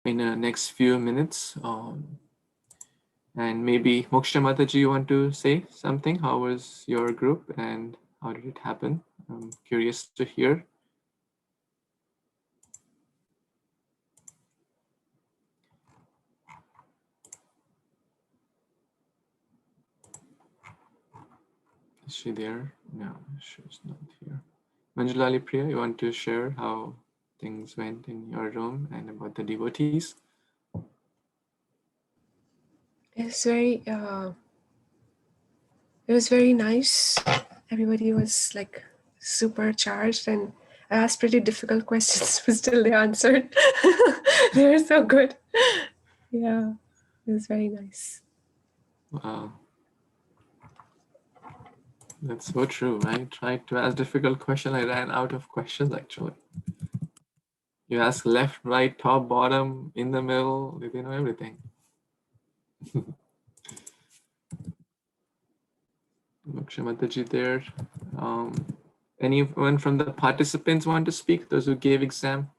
in the next few minutes. And maybe Moksha Mataji, you want to say something? How was your group and how did it happen? I'm curious to hear. Is she there? No, she's not here. Manjulali Priya, you want to share how things went in your room and about the devotees? It's very, it was very nice. Everybody was like super charged, and I asked pretty difficult questions, but still they answered. They were so good. Yeah, it was very nice. Wow. That's so true. I tried to ask difficult questions. I ran out of questions actually. You ask left, right, top, bottom, in the middle, they know everything. Moksha Mataji there. Anyone from the participants want to speak? Those who gave exam?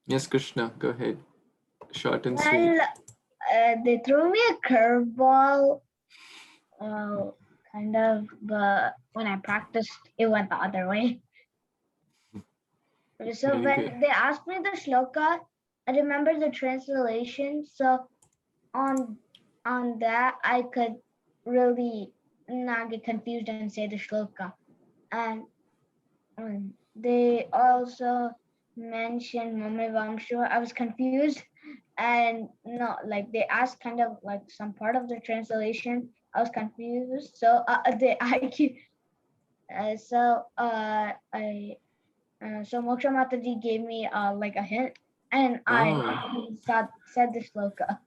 Yes, Krishna, go ahead. Short and sweet. Well, they threw me a curveball, kind of, but when I practiced, it went the other way. So Very when good. they asked me the shloka, I remember the translation. So on that, I could really not get confused and say the shloka. And they also mentioned Mame Vamshu. I was confused, and no, like they asked kind of like some part of the translation. I was confused, so I keep so Moksha Mataji gave me like a hint, and I said the shloka.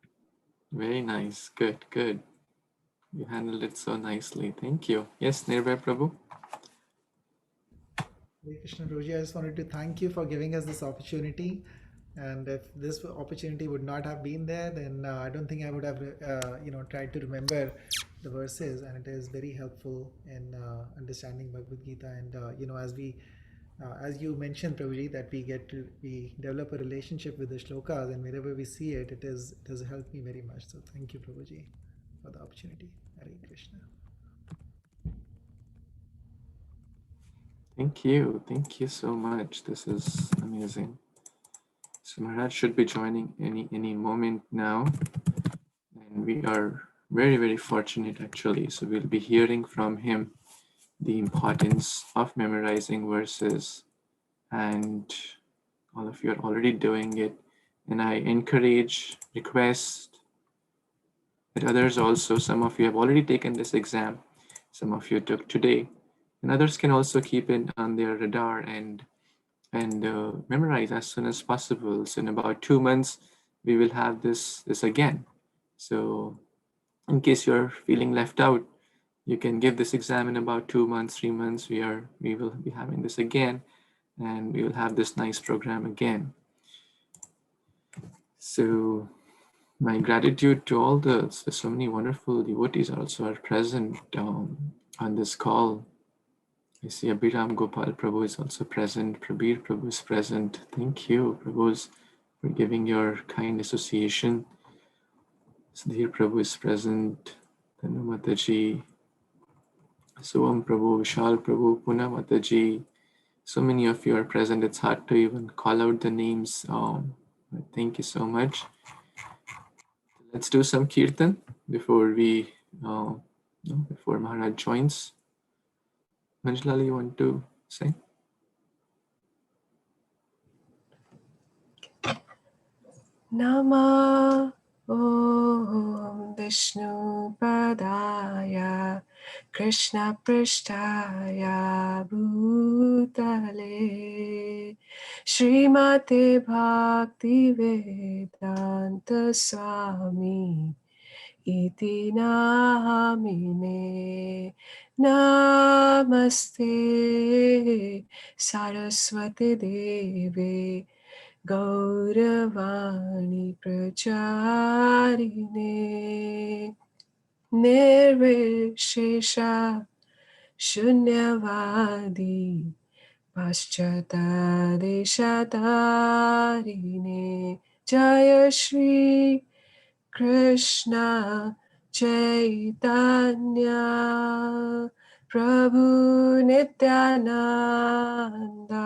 Very nice. Good, good. You handled it so nicely. Thank you. Yes, Nirbhay Prabhu. Hare Krishna Prabhuji, I just wanted to thank you for giving us this opportunity. And if this opportunity would not have been there, then I don't think I would have, tried to remember the verses. And it is very helpful in understanding Bhagavad Gita. And as you mentioned, Prabhuji, that we develop a relationship with the shlokas, and wherever we see it, it has helped me very much. So thank you, Prabhuji, for the opportunity. Hare Krishna. Thank you. Thank you so much. This is amazing. So Maharaj should be joining any moment now. And we are very, very fortunate actually. So we'll be hearing from him the importance of memorizing verses, and all of you are already doing it. And I encourage, request that others also, some of you have already taken this exam, some of you took today, and others can also keep it on their radar and memorize as soon as possible. So in about 2 months, we will have this again. So in case you're feeling left out, you can give this exam in about 2 months, 3 months. We will be having this again, and we will have this nice program again. So my gratitude to all so many wonderful devotees also are present on this call. I see Abhiram Gopal Prabhu is also present. Prabir Prabhu is present. Thank you, Prabhus, for giving your kind association. Sudhir Prabhu is present. Tanu Mataji, Suvam Prabhu, Vishal Prabhu, Puna Mataji. So many of you are present. It's hard to even call out the names. Thank you so much. Let's do some kirtan before before Maharaj joins. Manjulali, you want to say? Nama Om Vishnu Padaya Krishna Prishtaya Bhutale Srimate Bhakti Vedanta Swami Iti Namine Namaste Saraswati Deve Gauravani Pracharine Nirvishesha Shunyavadi Paschatadeshatarine Jaya Shri Krishna Chaitanya Prabhu Nityananda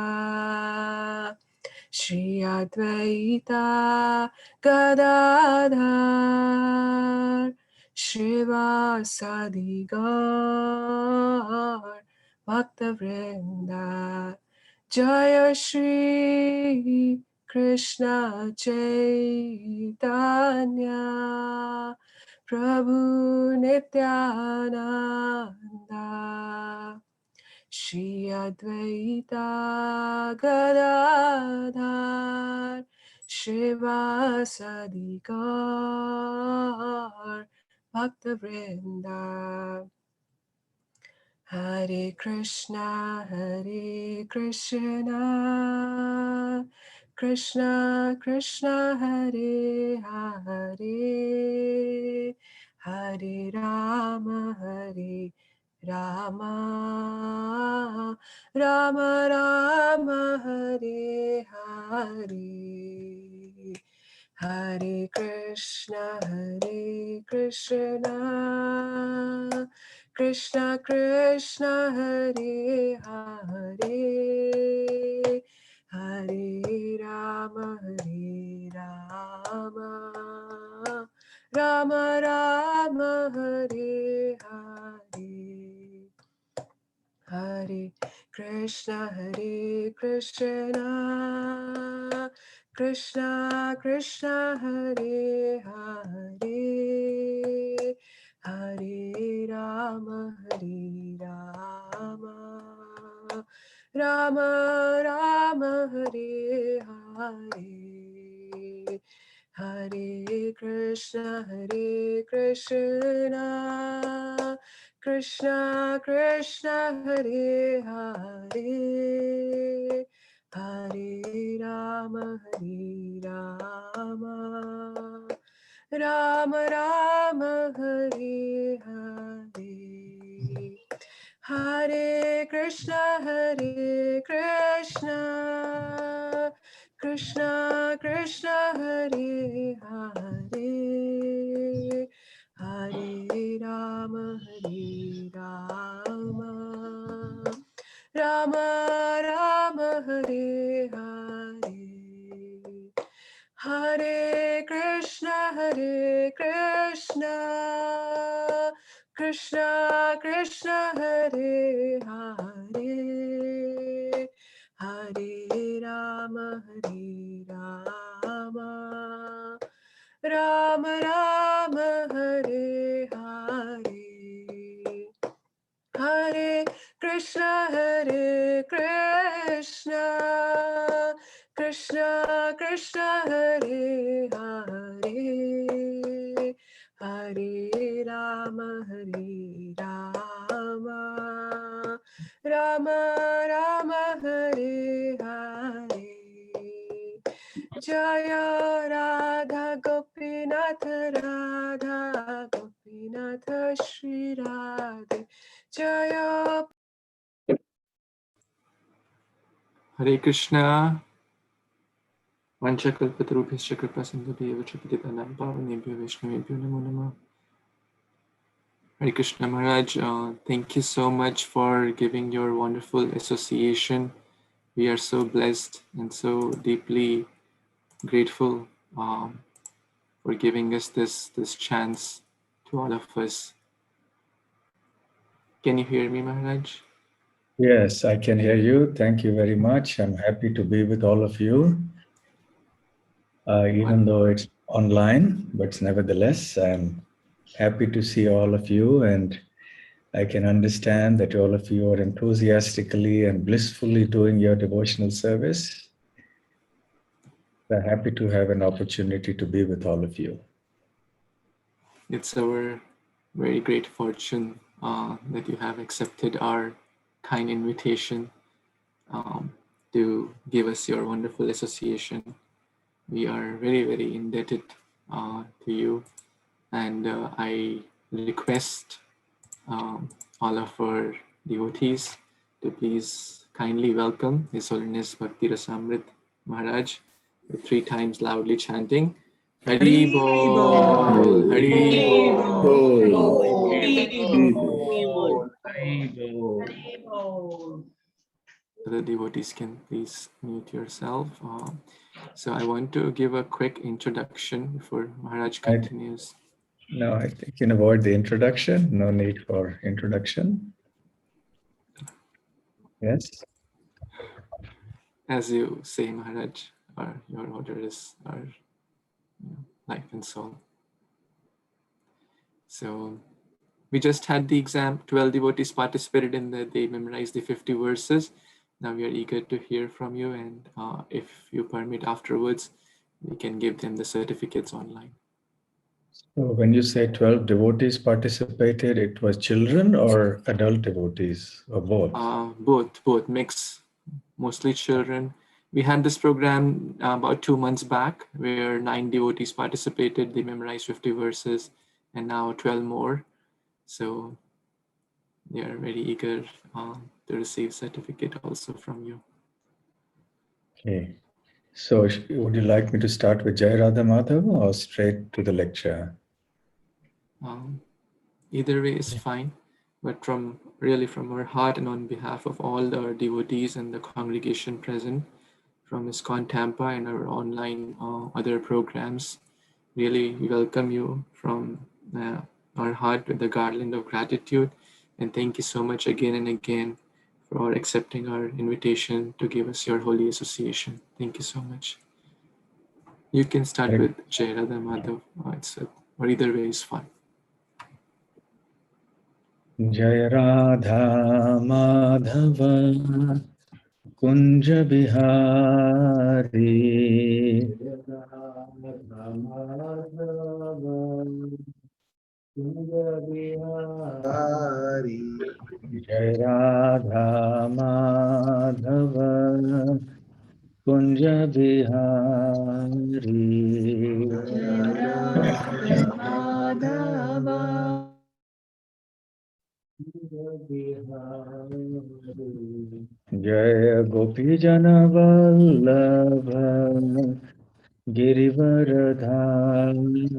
Shri Advaita Gadadhar Shrivasadi Gaur Bhakta Vrinda Jaya Shri Krishna Chaitanya Prabhu Nityananda Shri Advaita Gadadhar Shrivasadi Gaur Bhakta Vrinda Hare Krishna, Krishna Krishna, Hare Hare, Hare Rama, Rama Rama, Hare Hare. Hare Krishna, Krishna Krishna, Hare Hare, Hare Rama, Rama Rama, Hare Hare. Hare Krishna, Krishna Krishna, Hare Hare, Hare Rama, Rama Rama, Hare Hare. Hare Krishna, Krishna Krishna, Hare Hare, Hare Rama, Rama Rama, Hare Hare. Hare Krishna, Krishna Krishna, Hare Hare, Hare Rama, Rama Rama, Hare Hare. Hare Krishna, Krishna Krishna, Hare Hare, Hare Rama, Rama Rama, Hare Hare. Hare Krishna, Krishna Krishna, Hare Hare, Hare Rama, Rama Rama, Hare Hare. Jaya Radha Gopinath, Radha Gopinath, Shri Radhe Jaya. Hare Krishna. Vanchakalpatarubhyascha kripasindhubhyev cha patitanam pavanebhyo vaishnavebhyo namo namah. Hare Krishna Maharaj, thank you so much for giving your wonderful association. We are so blessed and so deeply grateful for giving us this chance to all of us. Can you hear me, Maharaj? Yes, I can hear you. Thank you very much. I'm happy to be with all of you, even though it's online, but nevertheless, I'm happy to see all of you, and I can understand that all of you are enthusiastically and blissfully doing your devotional service. I'm happy to have an opportunity to be with all of you. It's our very great fortune that you have accepted our kind invitation to give us your wonderful association. We are very, very indebted to you, and I request all of our devotees to please kindly welcome His Holiness Bhakti Rasamrita Maharaj with 3 times loudly chanting Hari Bol, Hari Bol. The devotees can please mute yourself. So I want to give a quick introduction before Maharaj continues. No, I think you can avoid the introduction. No need for introduction. Yes. As you say, Maharaj, your order is our life and soul. So we just had the exam. 12 devotees participated in that. They memorized the 50 verses. Now we are eager to hear from you, and if you permit afterwards, we can give them the certificates online. So when you say 12 devotees participated, it was children or adult devotees or both? Both mix, mostly children. We had this program about 2 months back where 9 devotees participated. They memorized 50 verses, and now 12 more. So they are very eager to receive certificate also from you. Okay. So would you like me to start with Jai Radha Madhava or straight to the lecture? Either way is fine, but from our heart and on behalf of all our devotees and the congregation present from ISKCON Tampa and our online other programs, really we welcome you from our heart with the garland of gratitude, and thank you so much again and again for accepting our invitation to give us your holy association. Thank you so much. You can start with Jai Radha Madhav, or either way is fine. Jai Radha Madhava Kunja Bihari Jai Radha Madhava Kunja Bihari Jaya Gopi Jana Vallabha Girivaradhari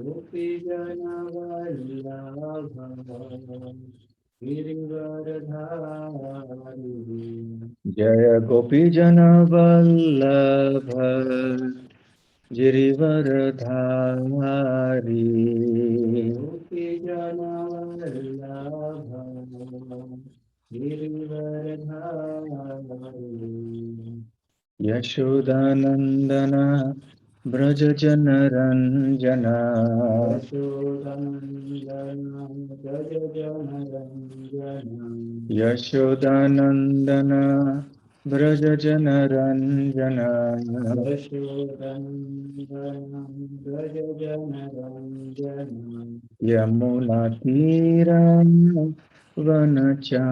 Gopi Jana Vallabha Girivaradhari Jaya Gopi Jana Vallabha Girivaradhari Gopi Jana Vallabha Girivaradhari Yashodanandana Braja Jana Ranjana Yashodanandana Braja Jana Ranjana Yamuna Tira Vanachari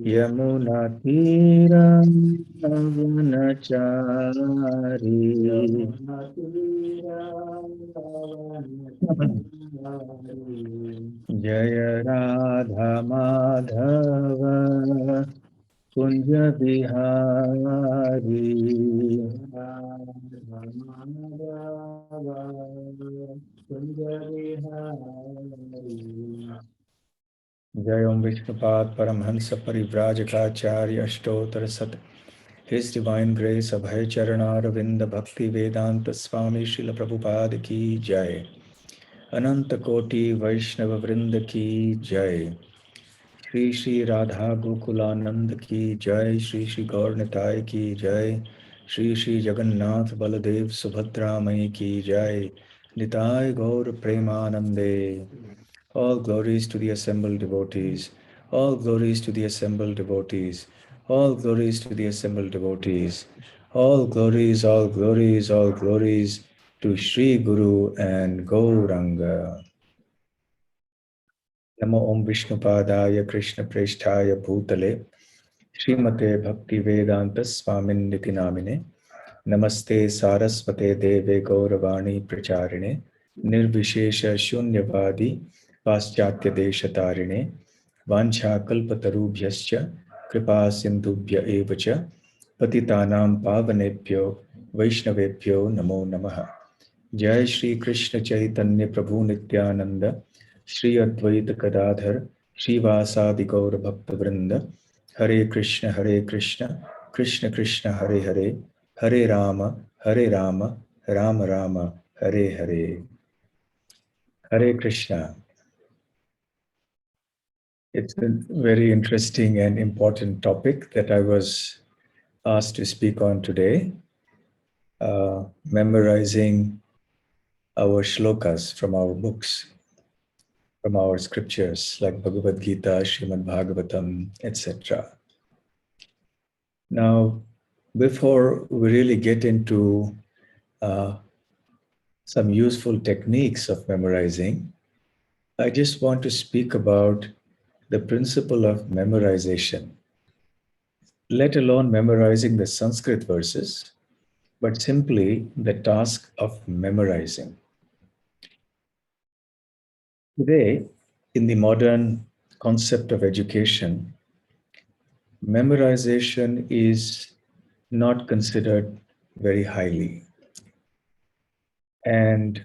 Yamuna Tira Vanachari Jaya Radha Madhava Kunja Bihari Jai Om Vishnupad Paramhansa Parivrajakacharya Ashtotar Sat His Divine Grace Abhay Charanaravindra Bhakti Vedanta Swami Srila Prabhupada Ki Jai Ananta Koti Vaishnava Vrinda Ki Jai Shri Shri Radha Gokulanand Ki Jai Shri Shri Gaur Nitai Ki Jai Shri Shri Jagannath Baladev Subhadra Mai Ki Jai Nitai Gaur Premanande. All glories to the assembled devotees. All glories to the assembled devotees. All glories to the assembled devotees. All glories, all glories, all glories to Shri Guru and Gauranga. Namo Om Vishnupadaya Krishna Presthaya Bhutale Srimate Bhakti Vedanta Swamin Niti Namine Namaste Saraswate Deve Gauravani Pracharine Nirvishesha Shunyavadi Paschatya Deshatarine Vancha Kalpatarubhyascha Kripa Sindhubhya Evacha Patitanam Pavanebhyo Vaishnavebhyo Namo Namaha. Jai Shri Krishna Chaitanya Prabhu Nityananda Shri Advaita Gadadhar Shri Vasadi Gaura Bhakta Vrinda Hare Krishna Krishna Krishna Hare Hare Hare Rama Rama Rama Hare Hare. Hare Krishna. It's a very interesting and important topic that I was asked to speak on today, memorizing our shlokas from our books, from our scriptures like Bhagavad Gita, Srimad Bhagavatam, etc. Now, before we really get into some useful techniques of memorizing, I just want to speak about the principle of memorization, let alone memorizing the Sanskrit verses, but simply the task of memorizing. Today, in the modern concept of education, memorization is not considered very highly. And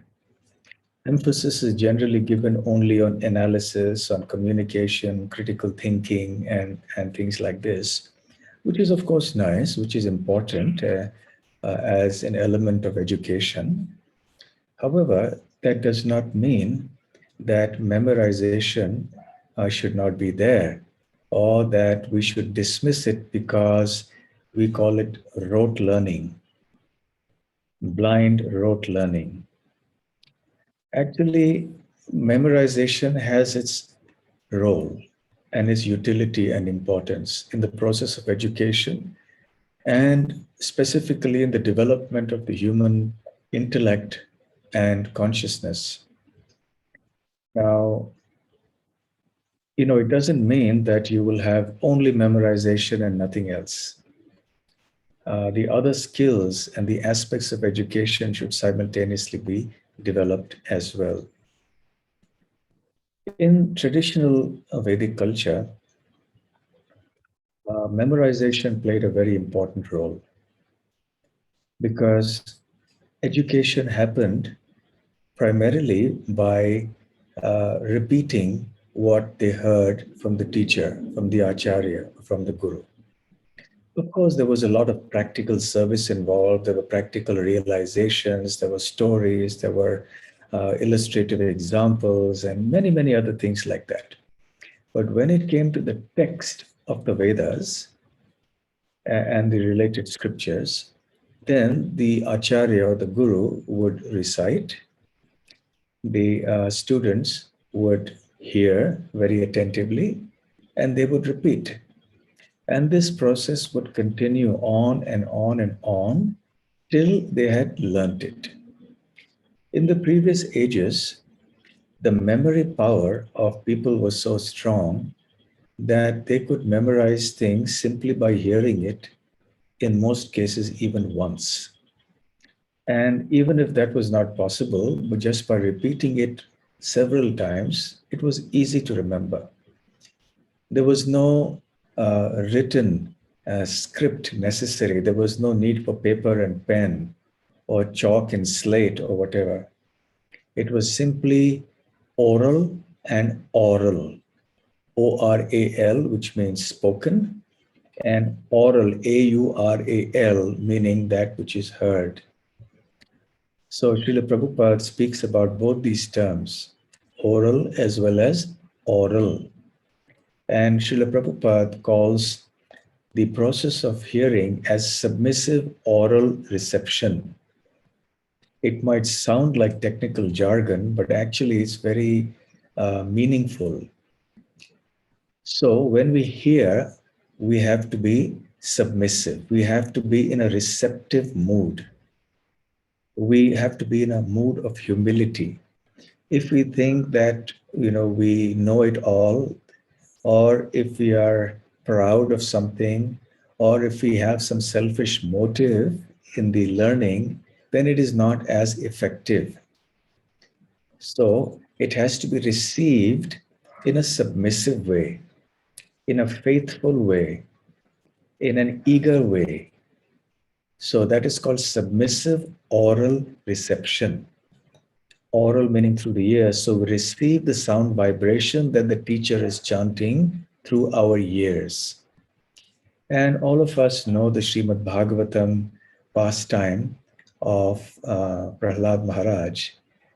emphasis is generally given only on analysis, on communication, critical thinking, and things like this, which is of course nice, which is important as an element of education. However, that does not mean that memorization should not be there, or that we should dismiss it because we call it rote learning, blind rote learning. Actually, memorization has its role and its utility and importance in the process of education, and specifically in the development of the human intellect and consciousness. Now, it doesn't mean that you will have only memorization and nothing else. The other skills and the aspects of education should simultaneously be developed as well. In traditional Vedic culture, memorization played a very important role because education happened primarily by repeating what they heard from the teacher, from the acharya, from the guru. Of course, there was a lot of practical service involved. There were practical realizations, there were stories, there were illustrative examples, and many, many other things like that. But when it came to the text of the Vedas and the related scriptures, then the acharya or the guru would recite, the students would hear very attentively, and they would repeat. And this process would continue on and on and on till they had learnt it. In the previous ages, the memory power of people was so strong that they could memorize things simply by hearing it, in most cases even once. And even if that was not possible, but just by repeating it several times, it was easy to remember. There was no written script necessary. There was no need for paper and pen or chalk and slate or whatever. It was simply oral and aural. O-R-A-L, which means spoken, and aural, A-U-R-A-L, meaning that which is heard. So Srila Prabhupada speaks about both these terms, oral as well as aural. And Srila Prabhupada calls the process of hearing as submissive oral reception. It might sound like technical jargon, but actually it's very meaningful. So when we hear, we have to be submissive. We have to be in a receptive mood. We have to be in a mood of humility. If we think that, we know it all, or if we are proud of something, or if we have some selfish motive in the learning, then it is not as effective. So it has to be received in a submissive way, in a faithful way, in an eager way. So that is called submissive oral reception. Oral meaning through the ears. So we receive the sound vibration that the teacher is chanting through our ears. And all of us know the Srimad Bhagavatam pastime of Prahlad Maharaj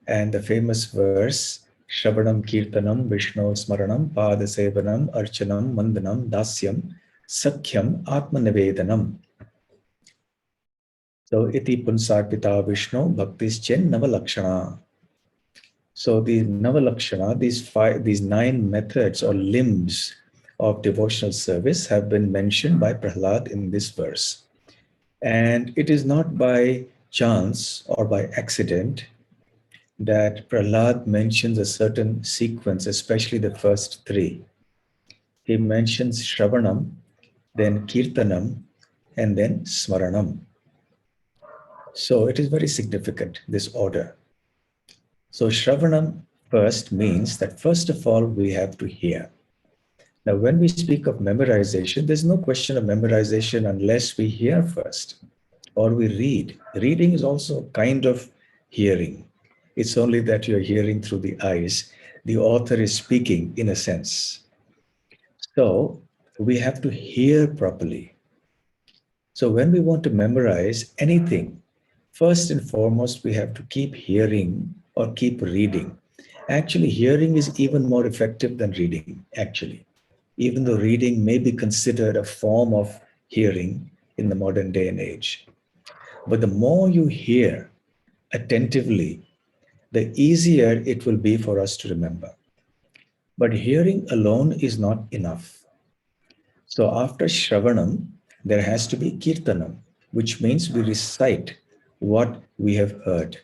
and the famous verse, Shravanam Kirtanam Vishnu Smaranam Padasevanam Archanam Mandanam Dasyam Sakhyam Atmanivedanam. So iti punsarpita Vishnu bhaktischin navalakshana. So the navalakshana, these 9 methods or limbs of devotional service have been mentioned by Prahlad in this verse. And it is not by chance or by accident that Prahlad mentions a certain sequence, especially the first 3. He mentions Shravanam, then Kirtanam, and then Smaranam. So it is very significant, this order. So Shravanam first means that first of all, we have to hear. Now, when we speak of memorization, there's no question of memorization unless we hear first or we read. Reading is also a kind of hearing. It's only that you're hearing through the eyes. The author is speaking in a sense. So we have to hear properly. So when we want to memorize anything, first and foremost, we have to keep hearing or keep reading. Actually, hearing is even more effective than reading, actually. Even though reading may be considered a form of hearing in the modern day and age. But the more you hear attentively, the easier it will be for us to remember. But hearing alone is not enough. So after Shravanam, there has to be Kirtanam, which means we recite what we have heard.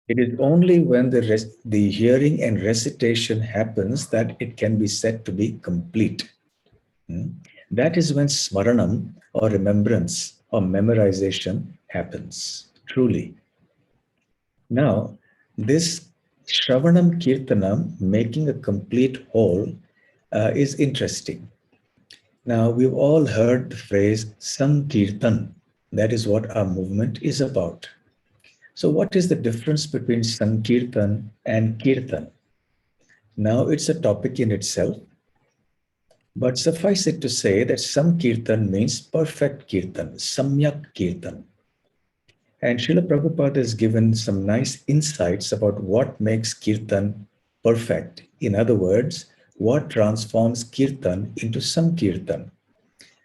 It is only when the hearing and recitation happens that it can be said to be complete. That is when Smaranam or remembrance or memorization happens, truly. Now, this Shravanam Kirtanam, making a complete whole, is interesting. Now, we've all heard the phrase Sankirtan. That is what our movement is about. So what is the difference between Sankirtan and Kirtan? Now, it's a topic in itself, but suffice it to say that Sankirtan means perfect Kirtan, Samyak Kirtan. And Srila Prabhupada has given some nice insights about what makes Kirtan perfect. In other words, what transforms Kirtan into Sankirtan.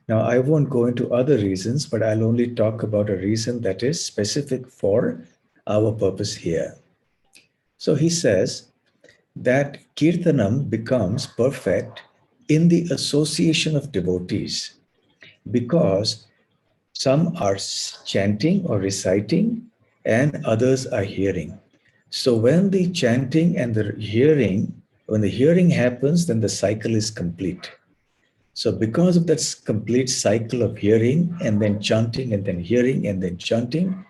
Now, I won't go into other reasons, but I'll only talk about a reason that is specific for our purpose here. So he says that Kirtanam becomes perfect in the association of devotees because some are chanting or reciting and others are hearing. So when the chanting and the hearing, when the hearing happens, then the cycle is complete. So because of that complete cycle of hearing and then chanting and then hearing and then chanting,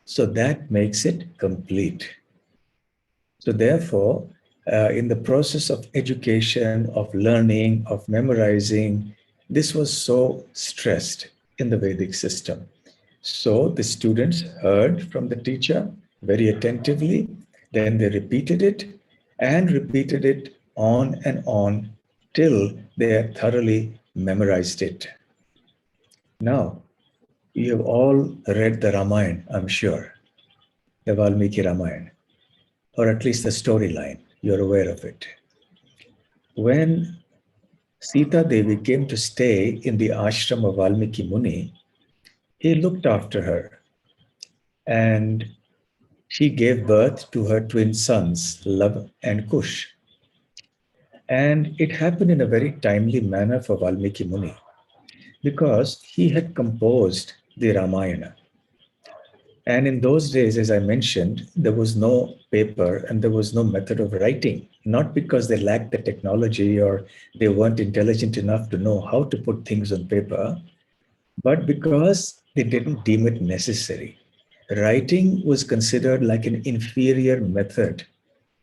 so that makes it complete. So therefore, in the process of education, of learning, of memorizing, this was so stressed in the Vedic system. So the students heard from the teacher very attentively, then they repeated it on and on till they had thoroughly memorized it. Now, you have all read the Ramayana, I'm sure, the Valmiki Ramayana, or at least the storyline. You're aware of it. When Sita Devi came to stay in the ashram of Valmiki Muni, he looked after her and she gave birth to her twin sons, Lava and Kush. And it happened in a very timely manner for Valmiki Muni because he had composed the Ramayana. And in those days, as I mentioned, there was no paper and there was no method of writing, not because they lacked the technology or they weren't intelligent enough to know how to put things on paper, but because they didn't deem it necessary. writing was considered like an inferior method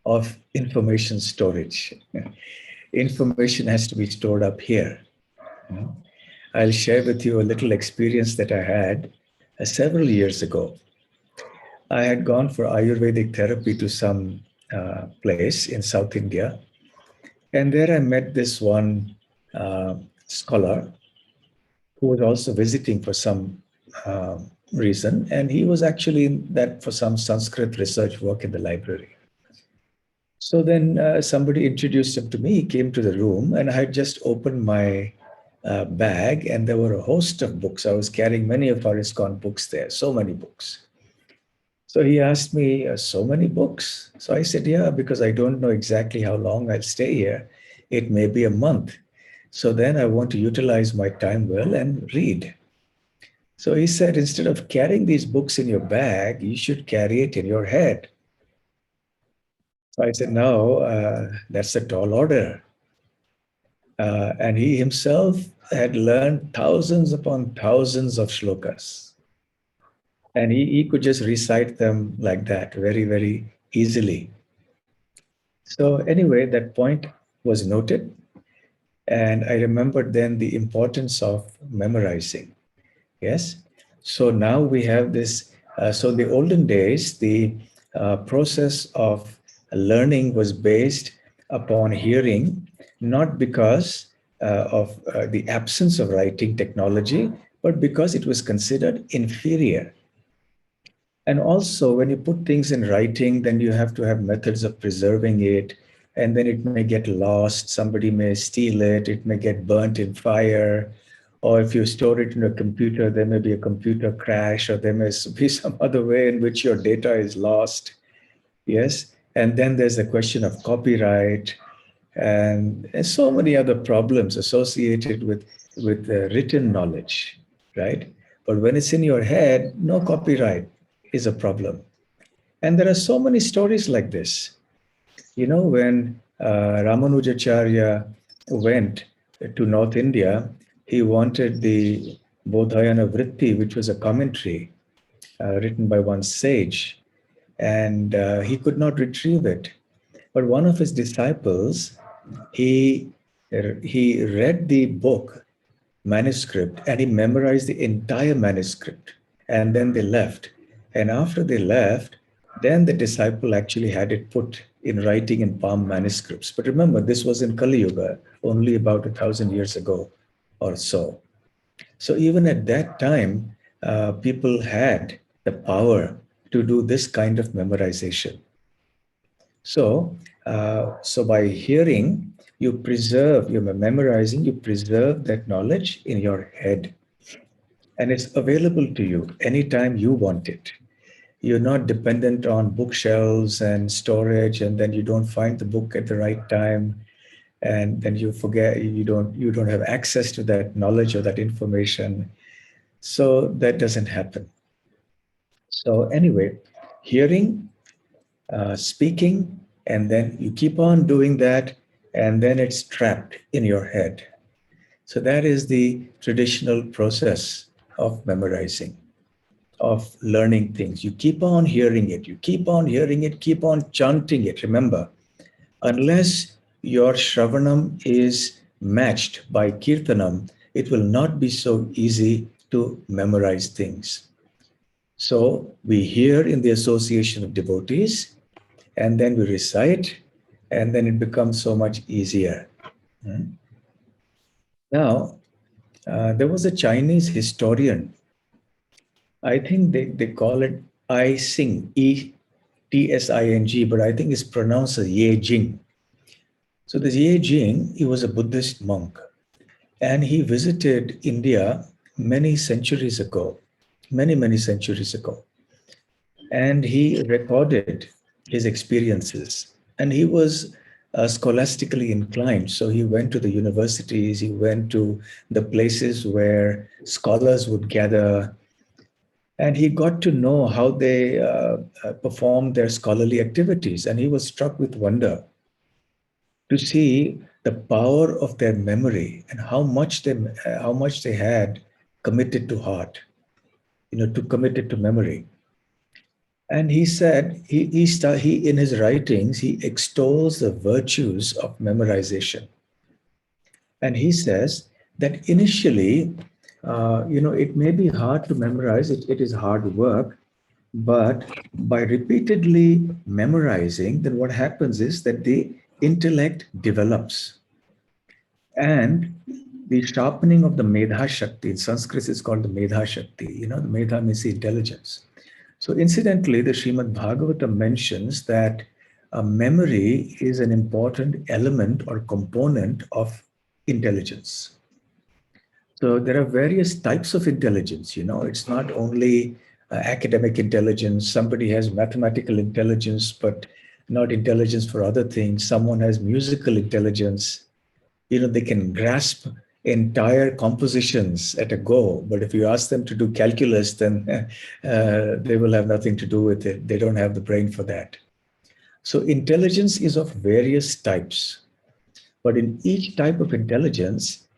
of information storage. Information has to be stored up here. I'll share with you a little experience that I had several years ago. I had gone for Ayurvedic therapy to some place in South India. And there I met this one scholar who was also visiting for some reason. And he was actually in that for some Sanskrit research work in the library. So then somebody introduced him to me. He came to the room and I had just opened my bag and there were a host of books. I was carrying many of our ISKCON books there, so many books. So he asked me, so many books? So I said, yeah, because I don't know exactly how long I'll stay here. It may be a month. So then I want to utilize my time well and read. So he said, instead of carrying these books in your bag, you should carry it in your head. So I said, no, that's a tall order. And he himself had learned thousands upon thousands of shlokas. And he could just recite them like that very, very easily. So anyway, that point was noted. And I remembered then the importance of memorizing. Yes. So now we have this. So in the olden days, the process of learning was based upon hearing, not because of the absence of writing technology, but because it was considered inferior. And also, when you put things in writing, then you have to have methods of preserving it. And then it may get lost. Somebody may steal it. It may get burnt in fire. Or if you store it in a computer, there may be a computer crash, or there may be some other way in which your data is lost. Yes. And then there's the question of copyright and so many other problems associated with written knowledge, right? But when it's in your head, no copyright is a problem. And there are so many stories like this. You know, when Ramanujacharya went to North India, he wanted the Bodhayana Vritti, which was a commentary written by one sage, and he could not retrieve it. But one of his disciples, he read the book manuscript and he memorized the entire manuscript. And then they left. And after they left, then the disciple actually had it put in writing in palm manuscripts. But remember, this was in Kali Yuga, only about 1,000 years ago or so. So even at that time, people had the power to do this kind of memorization. So by hearing, you preserve, you're memorizing, you preserve that knowledge in your head. And it's available to you anytime you want it. You're not dependent on bookshelves and storage, and then you don't find the book at the right time, and then you forget, you don't have access to that knowledge or that information. So that doesn't happen. So anyway, hearing, speaking, and then you keep on doing that, and then it's trapped in your head. So that is the traditional process of memorizing, of learning things. You keep on hearing it, you keep on hearing it, keep on chanting it. Remember, unless your Shravanam is matched by Kirtanam, it will not be so easy to memorize things. So we hear in the association of devotees, and then we recite, and then it becomes so much easier. Now, there was a Chinese historian. I think they call it I-Sing, E-T-S-I-N-G, but I think it's pronounced as Ye Jing. So this Ye Jing, he was a Buddhist monk, and he visited India many centuries ago, many centuries ago. And he recorded his experiences. And he was scholastically inclined. So he went to the universities, he went to the places where scholars would gather, and he got to know how they performed their scholarly activities. And he was struck with wonder to see the power of their memory and how much they had committed to heart, to commit it to memory. And he said, he in his writings, he extols the virtues of memorization. And he says that initially, it may be hard to memorize, it is hard work, but by repeatedly memorizing, then what happens is that the intellect develops. And the sharpening of the Medha Shakti, in Sanskrit is called the Medha Shakti, the Medha means the intelligence. So incidentally, the Srimad Bhagavatam mentions that memory is an important element or component of intelligence. So there are various types of intelligence. It's not only academic intelligence. Somebody has mathematical intelligence, but not intelligence for other things. Someone has musical intelligence. They can grasp entire compositions at a go. But if you ask them to do calculus, then they will have nothing to do with it. They don't have the brain for that. So intelligence is of various types. But in each type of intelligence,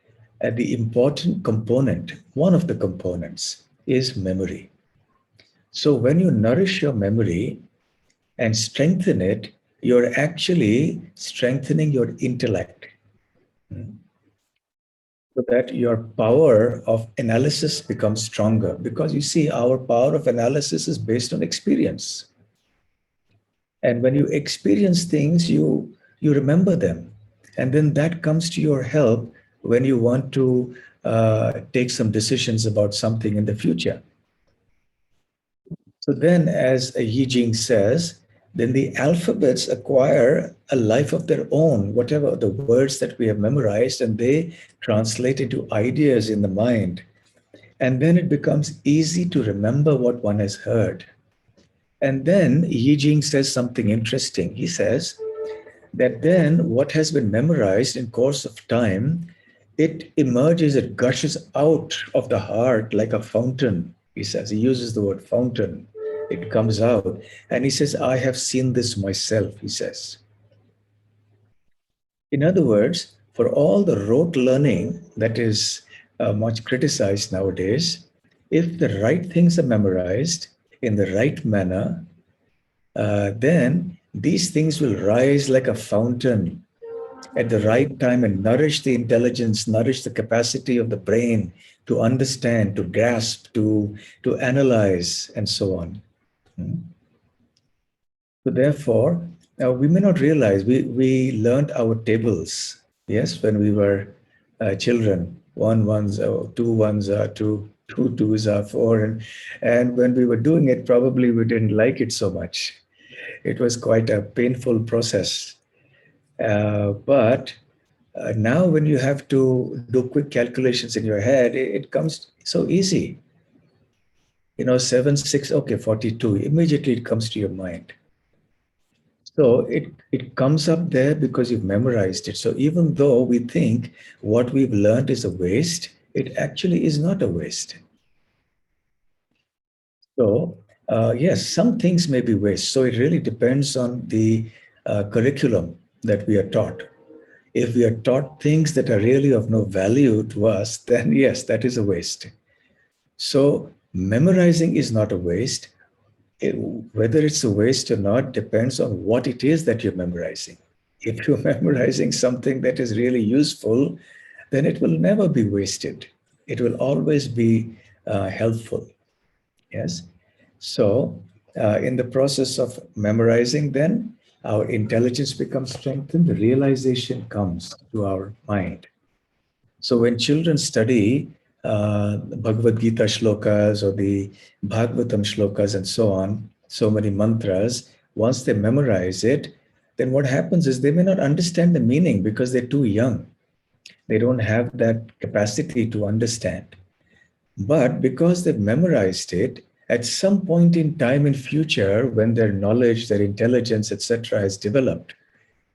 the important component, one of the components, is memory. So when you nourish your memory and strengthen it, you're actually strengthening your intellect, so that your power of analysis becomes stronger. Because you see, our power of analysis is based on experience. And when you experience things, you remember them. And then that comes to your help when you want to take some decisions about something in the future. So then, as Yi Jing says, then the alphabets acquire a life of their own, whatever the words that we have memorized, and they translate into ideas in the mind. And then it becomes easy to remember what one has heard. And then Yi Jing says something interesting. He says that then what has been memorized in course of time, it emerges, it gushes out of the heart like a fountain. He says, he uses the word fountain. It comes out. And he says, I have seen this myself, he says. In other words, for all the rote learning that is much criticized nowadays, if the right things are memorized in the right manner, then these things will rise like a fountain at the right time and nourish the intelligence, nourish the capacity of the brain to understand, to grasp, to analyze, and so on. So therefore, we may not realize we learned our tables, yes, when we were children. 1 ones, 2 ones are 2, 2 twos are 4, and when we were doing it, probably we didn't like it so much. It was quite a painful process. But now, when you have to do quick calculations in your head, it comes so easy. 7, 6, okay, 42. Immediately it comes to your mind. So it comes up there because you've memorized it. So even though we think what we've learned is a waste, it actually is not a waste. So yes, some things may be waste. So it really depends on the curriculum that we are taught. If we are taught things that are really of no value to us, then yes, that is a waste. So memorizing is not a waste. Whether it's a waste or not depends on what it is that you're memorizing. If you're memorizing something that is really useful, then it will never be wasted. It will always be helpful. Yes. So in the process of memorizing, then our intelligence becomes strengthened, the realization comes to our mind. So when children study Bhagavad Gita shlokas or the Bhagavatam shlokas and so on, so many mantras, once they memorize it, then what happens is they may not understand the meaning because they're too young. They don't have that capacity to understand. But because they've memorized it, at some point in time in future, when their knowledge, their intelligence, etc., has developed,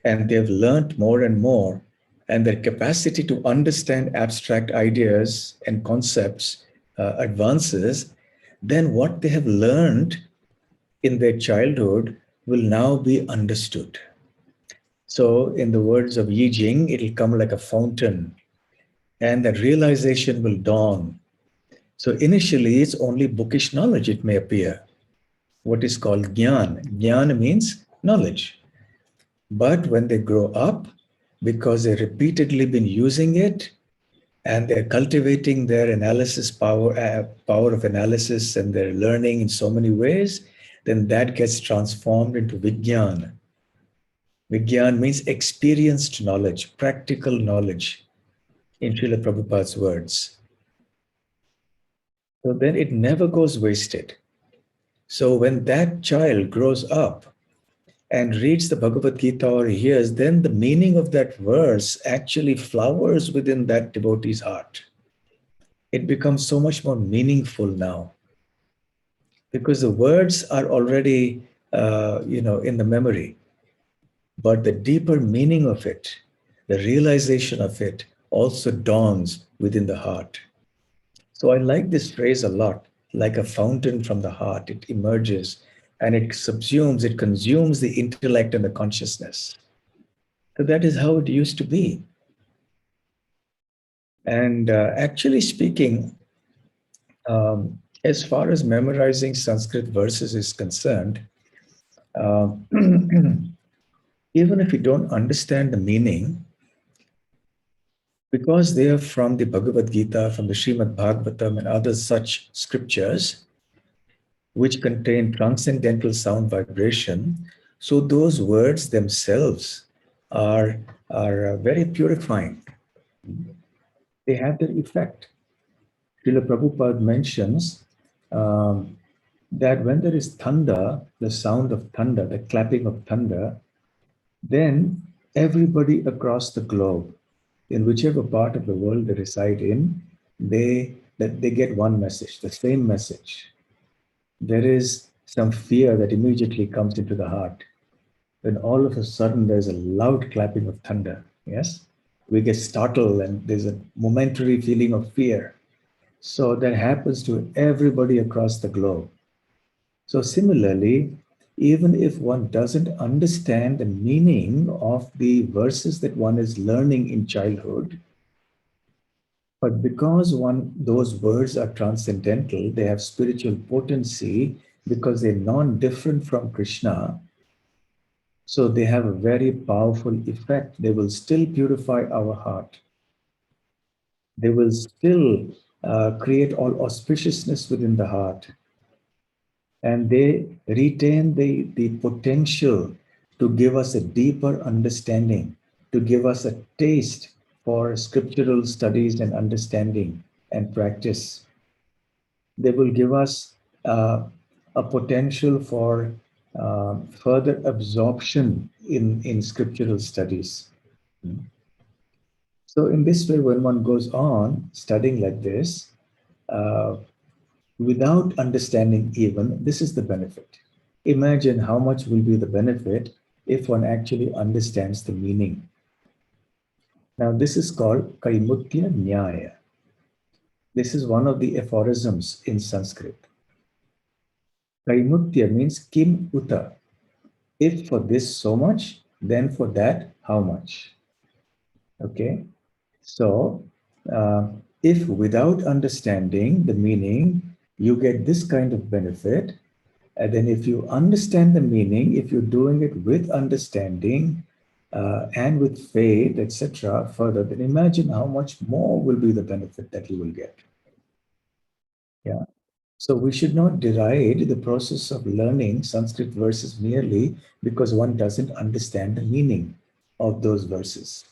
and they've learned more and more, and their capacity to understand abstract ideas and concepts advances, then what they have learned in their childhood will now be understood. So, in the words of Yi Jing, it'll come like a fountain, and that realization will dawn. So initially, it's only bookish knowledge, it may appear. what is called jnana. Jnana means knowledge. But when they grow up, because they've repeatedly been using it and they're cultivating their analysis power of analysis, and they're learning in so many ways, then that gets transformed into vijnana. Vijnana means experienced knowledge, practical knowledge, in Srila Prabhupada's words. So then it never goes wasted. So when that child grows up and reads the Bhagavad Gita or hears, then the meaning of that verse actually flowers within that devotee's heart. It becomes so much more meaningful now because the words are already, in the memory. But the deeper meaning of it, the realization of it, also dawns within the heart. So I like this phrase a lot, like a fountain from the heart. It emerges and it subsumes, it consumes the intellect and the consciousness. So that is how it used to be. And actually speaking, as far as memorizing Sanskrit verses is concerned, even if you don't understand the meaning, because they are from the Bhagavad Gita, from the Srimad Bhagavatam and other such scriptures, which contain transcendental sound vibration, so those words themselves are very purifying. They have their effect. Srila Prabhupada mentions that when there is thunder, the sound of thunder, the clapping of thunder, then everybody across the globe, in whichever part of the world they reside in, they get one message, the same message. There is some fear that immediately comes into the heart when all of a sudden there's a loud clapping of thunder. Yes, we get startled and there's a momentary feeling of fear. So that happens to everybody across the globe. So similarly, even if one doesn't understand the meaning of the verses that one is learning in childhood, but because those words are transcendental, they have spiritual potency because they're non-different from Krishna. So they have a very powerful effect. They will still purify our heart. They will still create all auspiciousness within the heart. And they retain the potential to give us a deeper understanding, to give us a taste for scriptural studies and understanding and practice. They will give us a potential for further absorption in scriptural studies. So in this way, when one goes on studying like this, without understanding even, this is the benefit. Imagine how much will be the benefit if one actually understands the meaning. Now, this is called Kaimutya Nyaya. This is one of the aphorisms in Sanskrit. Kaimutya means kim uta. If for this so much, then for that how much? Okay. So, if without understanding the meaning, you get this kind of benefit, and then if you understand the meaning, if you're doing it with understanding and with faith, etc., further, then imagine how much more will be the benefit that you will get. Yeah. So we should not deride the process of learning Sanskrit verses merely because one doesn't understand the meaning of those verses.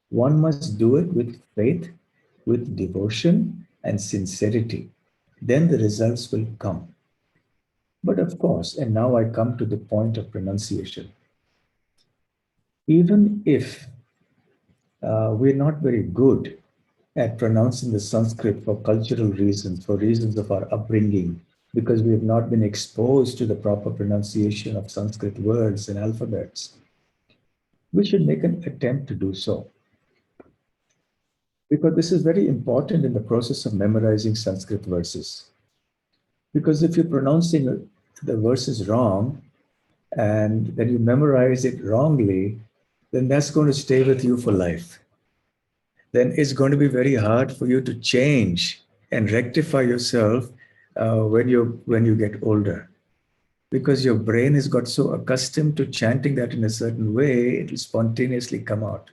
One must do it with faith, with devotion and sincerity. Then the results will come. But of course, and now I come to the point of pronunciation. Even if we're not very good at pronouncing the Sanskrit for cultural reasons, for reasons of our upbringing, because we have not been exposed to the proper pronunciation of Sanskrit words and alphabets, we should make an attempt to do so. Because this is very important in the process of memorizing Sanskrit verses. Because if you're pronouncing the verses wrong and then you memorize it wrongly, then that's going to stay with you for life. Then it's going to be very hard for you to change and rectify yourself when you get older. because your brain has got so accustomed to chanting that in a certain way, it will spontaneously come out.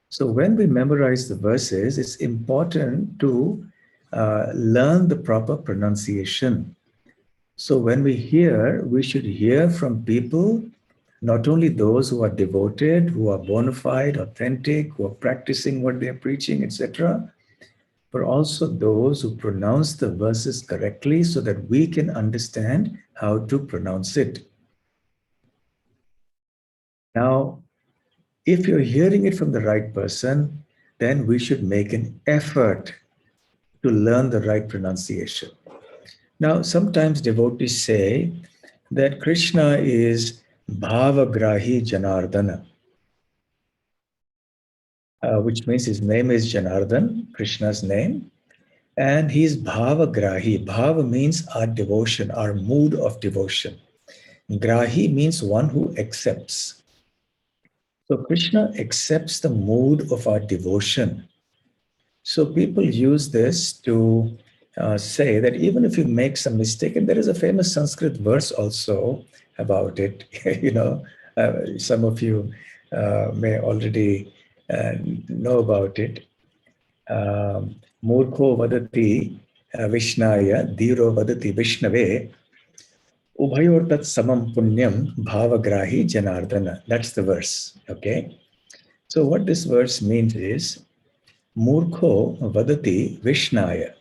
So when we memorize the verses, it's important to learn the proper pronunciation. So when we hear, we should hear from people, not only those who are devoted, who are bona fide, authentic, who are practicing what they're preaching, etc., but also those who pronounce the verses correctly so that we can understand how to pronounce it. Now, if you're hearing it from the right person, then we should make an effort to learn the right pronunciation. Now, sometimes devotees say that Krishna is Bhavagrahi Janardana, which means his name is Janardhan, Krishna's name, and he's Bhavagrahi. Bhava means our devotion, our mood of devotion. Grahi means one who accepts. So Krishna accepts the mood of our devotion. So people use this to say that even if you make some mistake, and there is a famous Sanskrit verse also about it, some of you may already know about it. Murkho vadati Vishnaya, Dhiro vadati Vishnave, Ubhayor tat samam punyam bhavagrahi janardana. That's the verse, okay? So what this verse means is, Murkho vadati Vishnaya.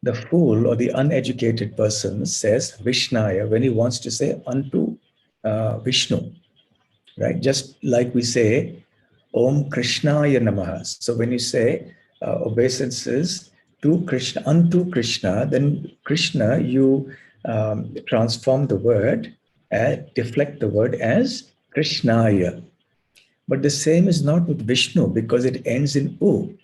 The fool or the uneducated person says Vishnaya when he wants to say unto Vishnu, right? Just like we say Om Krishnaya Namaha. So when you say obeisances to Krishna, unto Krishna, then Krishna, you transform the word, deflect the word as Krishnaya. But the same is not with Vishnu because it ends in U.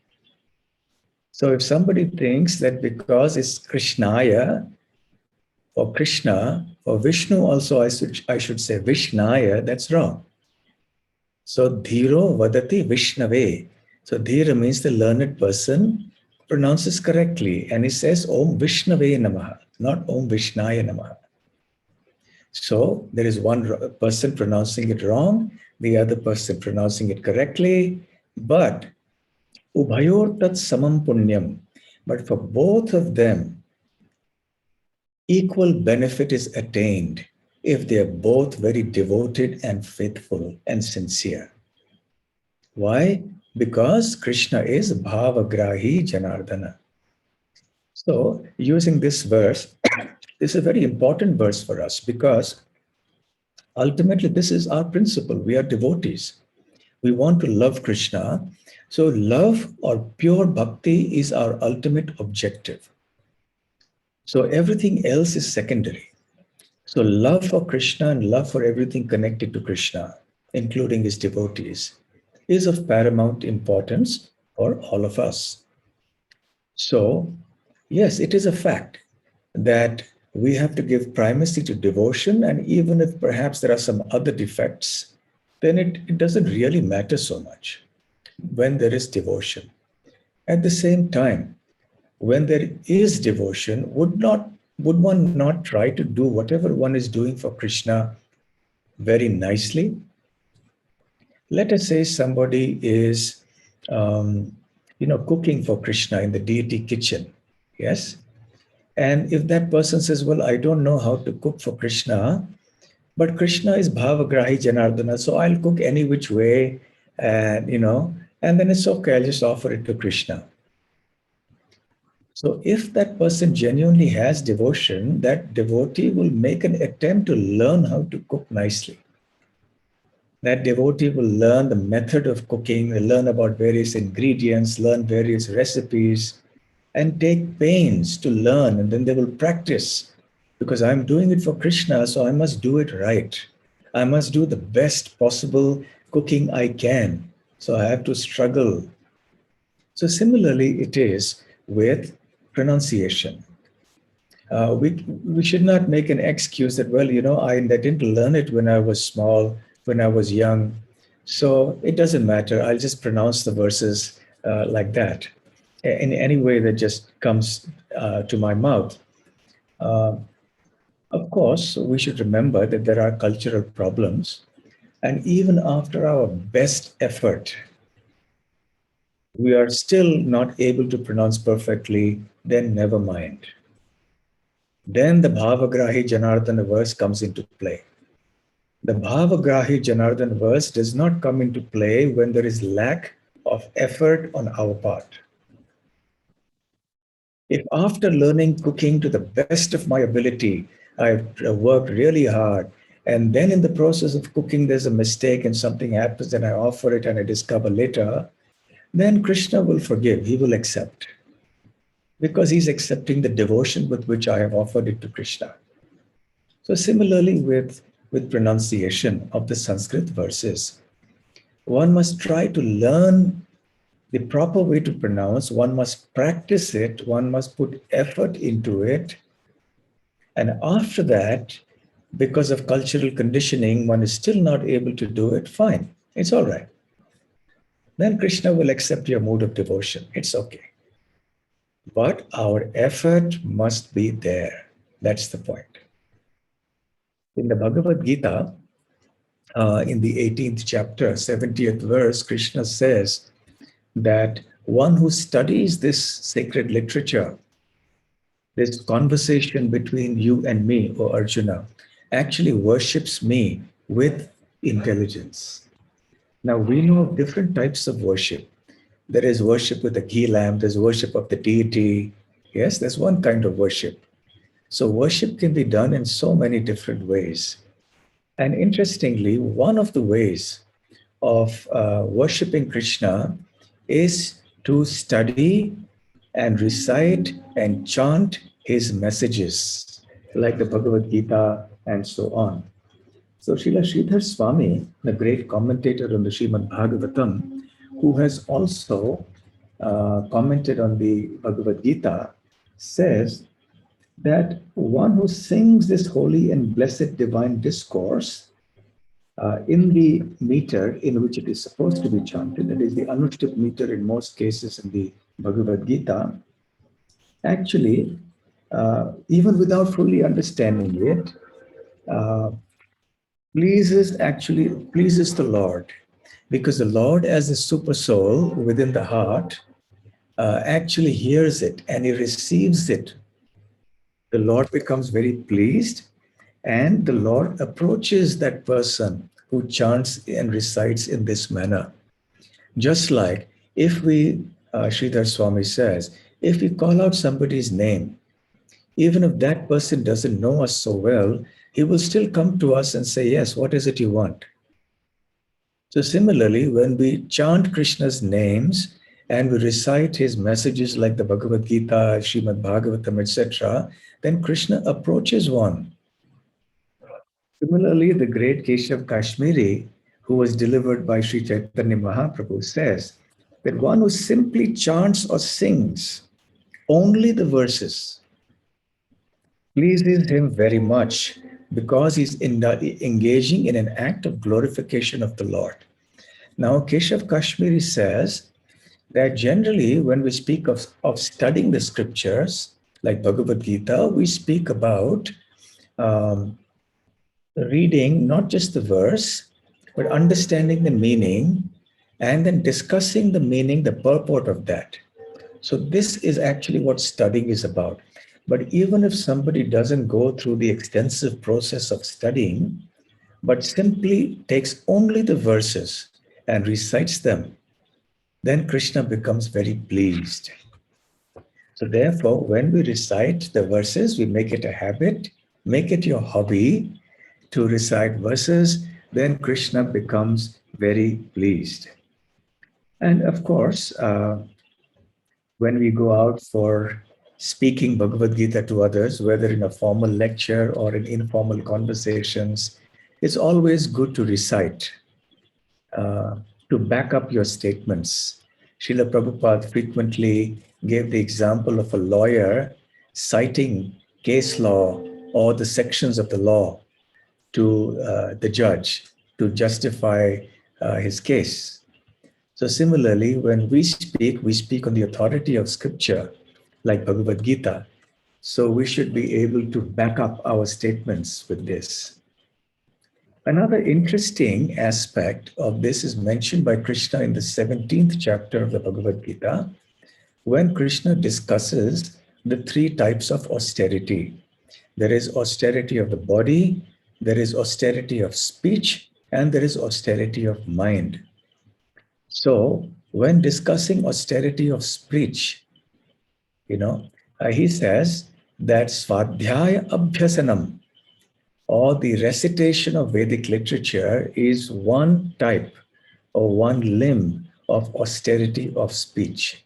So if somebody thinks that because it's Krishnaya or Krishna or Vishnu also I should say Vishnaya, that's wrong. So Dhiro vadati Vishnave. So Dhira means the learned person pronounces correctly and he says Om Vishnave Namaha, not Om Vishnaya Namaha. So there is one person pronouncing it wrong, the other person pronouncing it correctly, but Ubhayor tat samam punyam. But for both of them, equal benefit is attained if they are both very devoted and faithful and sincere. Why? Because Krishna is Bhavagrahi Janardana. So, using this verse, this is a very important verse for us because ultimately this is our principle. We are devotees. We want to love Krishna. So, love or pure bhakti is our ultimate objective. So, everything else is secondary. So, love for Krishna and love for everything connected to Krishna, including his devotees, is of paramount importance for all of us. So, yes, it is a fact that we have to give primacy to devotion, and even if perhaps there are some other defects, then it doesn't really matter so much when there is devotion. At the same time, when there is devotion, would one not try to do whatever one is doing for Krishna very nicely? Let us say somebody is, cooking for Krishna in the deity kitchen, yes? And if that person says, well, I don't know how to cook for Krishna, but Krishna is Bhavagrahi Janardana, so I'll cook any which way, and, and then it's okay, I'll just offer it to Krishna. So if that person genuinely has devotion, that devotee will make an attempt to learn how to cook nicely. That devotee will learn the method of cooking, will learn about various ingredients, learn various recipes, and take pains to learn, and then they will practice. Because I'm doing it for Krishna, so I must do it right. I must do the best possible cooking I can. So I have to struggle. So similarly, it is with pronunciation. We should not make an excuse that, well, I didn't learn it when I was small, when I was young, so it doesn't matter. I'll just pronounce the verses like that, in any way that just comes to my mouth. Of course, we should remember that there are cultural problems, and even after our best effort, we are still not able to pronounce perfectly, then never mind. Then the Bhavagrahi Janardana verse comes into play. The Bhavagrahi Janardana verse does not come into play when there is lack of effort on our part. If after learning cooking to the best of my ability, I've worked really hard, and then in the process of cooking there's a mistake and something happens and I offer it and I discover later, then Krishna will forgive, he will accept. Because he's accepting the devotion with which I have offered it to Krishna. So similarly with pronunciation of the Sanskrit verses, one must try to learn the proper way to pronounce, one must practice it, one must put effort into it. And after that, because of cultural conditioning, one is still not able to do it, fine, it's all right. Then Krishna will accept your mood of devotion, it's okay. But our effort must be there. That's the point. In the Bhagavad Gita, in the 18th chapter, 70th verse, Krishna says that one who studies this sacred literature, this conversation between you and me, O Arjuna, actually worships me with intelligence. Now, we know of different types of worship. There is worship with a ghee lamp, there's worship of the deity. Yes, that's one kind of worship. So worship can be done in so many different ways. And interestingly, one of the ways of worshiping Krishna is to study and recite and chant his messages, like the Bhagavad Gita and so on. So Srila Sridhar Swami, the great commentator on the Srimad Bhagavatam, who has also commented on the Bhagavad Gita, says that one who sings this holy and blessed divine discourse in the meter in which it is supposed to be chanted, that is the Anushtup meter in most cases in the Bhagavad Gita, actually, even without fully understanding it, pleases the Lord, because the Lord, as a super soul within the heart, actually hears it and he receives it. The Lord becomes very pleased, and the Lord approaches that person who chants and recites in this manner. Just like if we, Sridhar Swami says, if we call out somebody's name, even if that person doesn't know us so well, he will still come to us and say, yes, what is it you want? So similarly, when we chant Krishna's names and we recite his messages like the Bhagavad Gita, Srimad Bhagavatam, etc., then Krishna approaches one. Similarly, the great Keshav Kashmiri, who was delivered by Sri Chaitanya Mahaprabhu, says that one who simply chants or sings only the verses pleases him very much, because he's engaging in an act of glorification of the Lord. Now, Keshav Kashmiri says that generally when we speak of studying the scriptures, like Bhagavad Gita, we speak about reading not just the verse, but understanding the meaning and then discussing the meaning, the purport of that. So this is actually what studying is about. But even if somebody doesn't go through the extensive process of studying, but simply takes only the verses and recites them, then Krishna becomes very pleased. So therefore, when we recite the verses, we make it a habit, make it your hobby to recite verses, then Krishna becomes very pleased. And of course, when we go out for speaking Bhagavad Gita to others, whether in a formal lecture or in informal conversations, it's always good to recite to back up your statements. Srila Prabhupada frequently gave the example of a lawyer citing case law or the sections of the law to the judge to justify his case. So similarly, when we speak on the authority of scripture, like Bhagavad Gita. So we should be able to back up our statements with this. Another interesting aspect of this is mentioned by Krishna in the 17th chapter of the Bhagavad Gita, when Krishna discusses the three types of austerity. There is austerity of the body, there is austerity of speech, and there is austerity of mind. So when discussing austerity of speech, he says that Svadhyaya Abhyasanam, or the recitation of Vedic literature, is one type or one limb of austerity of speech.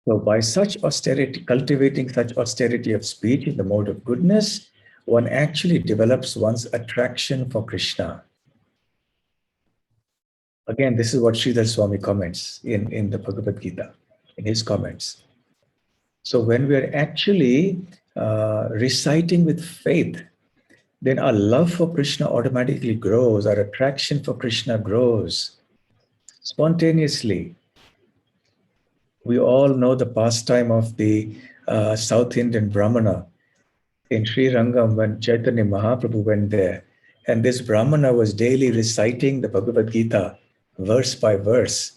So by such austerity, cultivating such austerity of speech in the mode of goodness, one actually develops one's attraction for Krishna. Again, this is what Sridhar Swami comments in the Bhagavad Gita, in his comments. So when we are actually reciting with faith, then our love for Krishna automatically grows, our attraction for Krishna grows spontaneously. We all know the pastime of the South Indian Brahmana in Sri Rangam when Chaitanya Mahaprabhu went there. And this Brahmana was daily reciting the Bhagavad Gita verse by verse.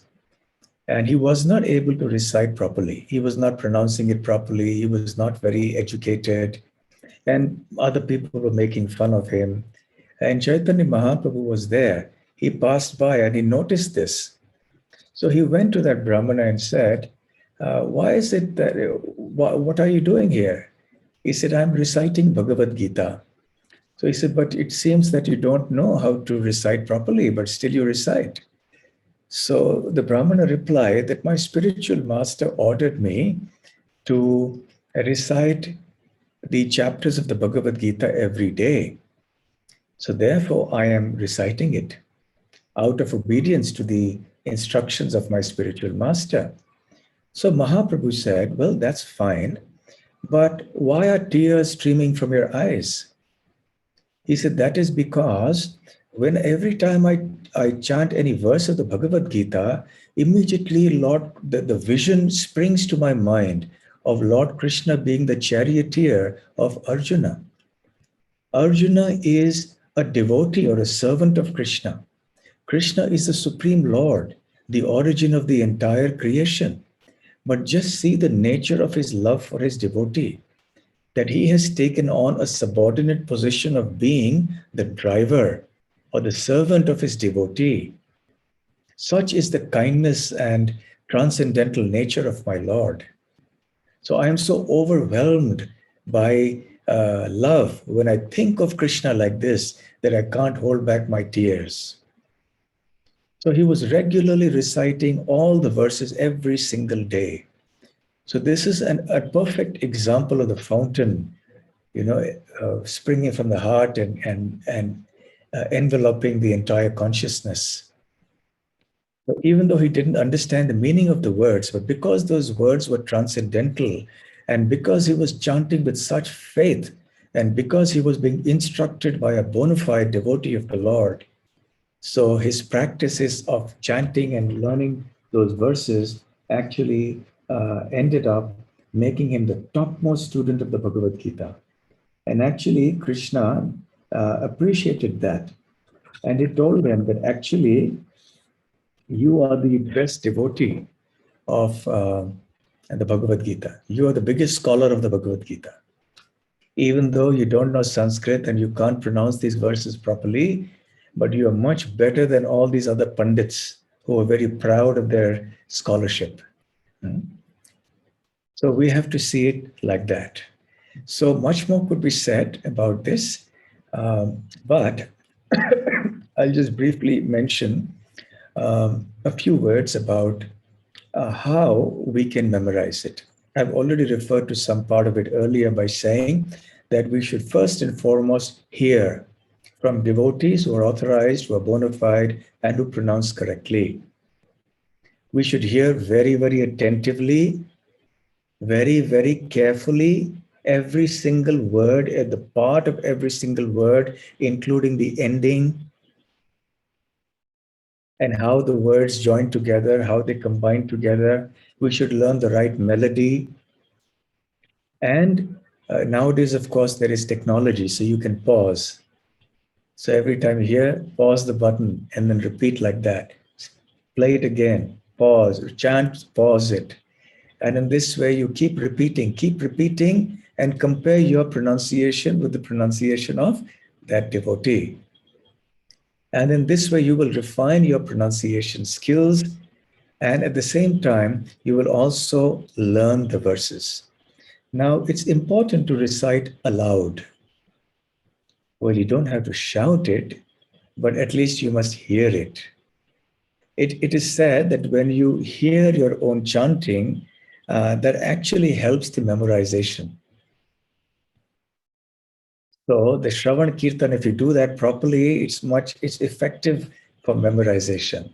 And he was not able to recite properly. He was not pronouncing it properly. He was not very educated. And other people were making fun of him. And Chaitanya Mahaprabhu was there. He passed by and he noticed this. So he went to that Brahmana and said, why is it that, what are you doing here? He said, I'm reciting Bhagavad Gita. So he said, but it seems that you don't know how to recite properly, but still you recite. So the Brahmana replied that my spiritual master ordered me to recite the chapters of the Bhagavad Gita every day. So therefore, I am reciting it out of obedience to the instructions of my spiritual master. So Mahaprabhu said, well, that's fine, but why are tears streaming from your eyes? He said, that is because when every time I chant any verse of the Bhagavad Gita, immediately the vision springs to my mind of Lord Krishna being the charioteer of Arjuna. Arjuna is a devotee or a servant of Krishna. Krishna is the Supreme Lord, the origin of the entire creation. But just see the nature of his love for his devotee, that he has taken on a subordinate position of being the driver or the servant of his devotee. Such is the kindness and transcendental nature of my Lord. So I am so overwhelmed by love when I think of Krishna like this that I can't hold back my tears. So he was regularly reciting all the verses every single day. So this is a perfect example of the fountain, springing from the heart and enveloping the entire consciousness. So even though he didn't understand the meaning of the words, but because those words were transcendental, and because he was chanting with such faith, and because he was being instructed by a bona fide devotee of the Lord, so his practices of chanting and learning those verses actually ended up making him the topmost student of the Bhagavad Gita. And actually, Krishna appreciated that. And he told him that actually, you are the best devotee of the Bhagavad Gita. You are the biggest scholar of the Bhagavad Gita. Even though you don't know Sanskrit and you can't pronounce these verses properly, but you are much better than all these other pundits who are very proud of their scholarship. So we have to see it like that. So much more could be said about this, but I'll just briefly mention a few words about how we can memorize it. I've already referred to some part of it earlier by saying that we should first and foremost hear from devotees who are authorized, who are bona fide, and who pronounce correctly. We should hear very, very attentively, very, very carefully, every single word, at the part of every single word, including the ending, and how the words join together, how they combine together. We should learn the right melody. And nowadays, of course, there is technology, so you can pause. So every time you hear, pause the button and then repeat like that. Play it again, pause, chant, pause it. And in this way, you keep repeating, and compare your pronunciation with the pronunciation of that devotee. And in this way, you will refine your pronunciation skills. And at the same time, you will also learn the verses. Now, it's important to recite aloud. Well, you don't have to shout it, but at least you must hear it. It is said that when you hear your own chanting, that actually helps the memorization. So the Shravan Kirtan, if you do that properly, it's effective for memorization.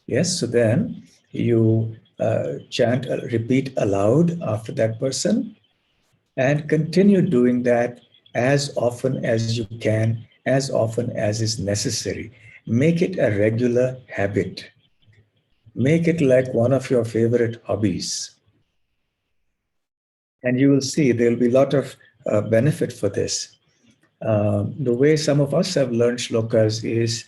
Yes, so then you chant, repeat aloud after that person, and continue doing that as often as you can, as often as is necessary. Make it a regular habit. Make it like one of your favorite hobbies. And you will see there will be a lot of benefit for this. The way some of us have learned shlokas is,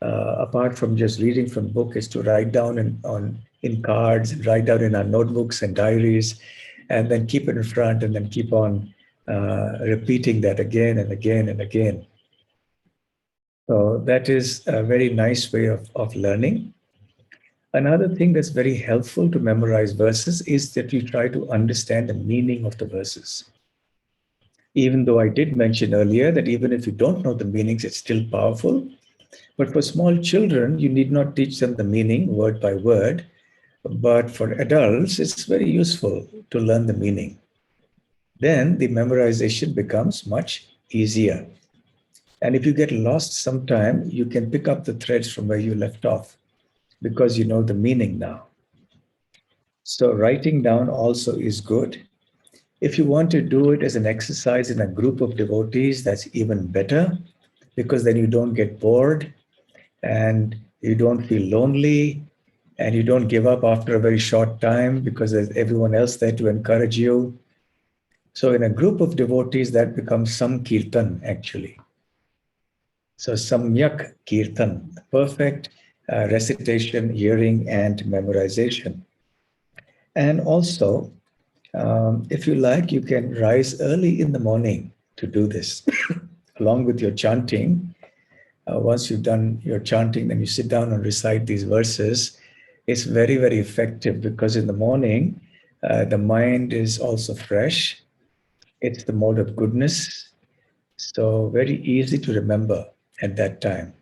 apart from just reading from book, is to write down in cards, and write down in our notebooks and diaries, and then keep it in front, and then keep on repeating that again and again and again. So that is a very nice way of learning. Another thing that's very helpful to memorize verses is that you try to understand the meaning of the verses. Even though I did mention earlier that even if you don't know the meanings, it's still powerful. But for small children, you need not teach them the meaning word by word. But for adults, it's very useful to learn the meaning. Then the memorization becomes much easier. And if you get lost sometime, you can pick up the threads from where you left off because you know the meaning now. So writing down also is good. If you want to do it as an exercise in a group of devotees, that's even better because then you don't get bored and you don't feel lonely and you don't give up after a very short time because there's everyone else there to encourage you. So in a group of devotees, that becomes Samkirtan actually. So Samyak Kirtan, perfect recitation, hearing, and memorization. And also, if you like, you can rise early in the morning to do this, along with your chanting. Once you've done your chanting, then you sit down and recite these verses. It's very, very effective because in the morning, the mind is also fresh. It's the mode of goodness. So very easy to remember at that time.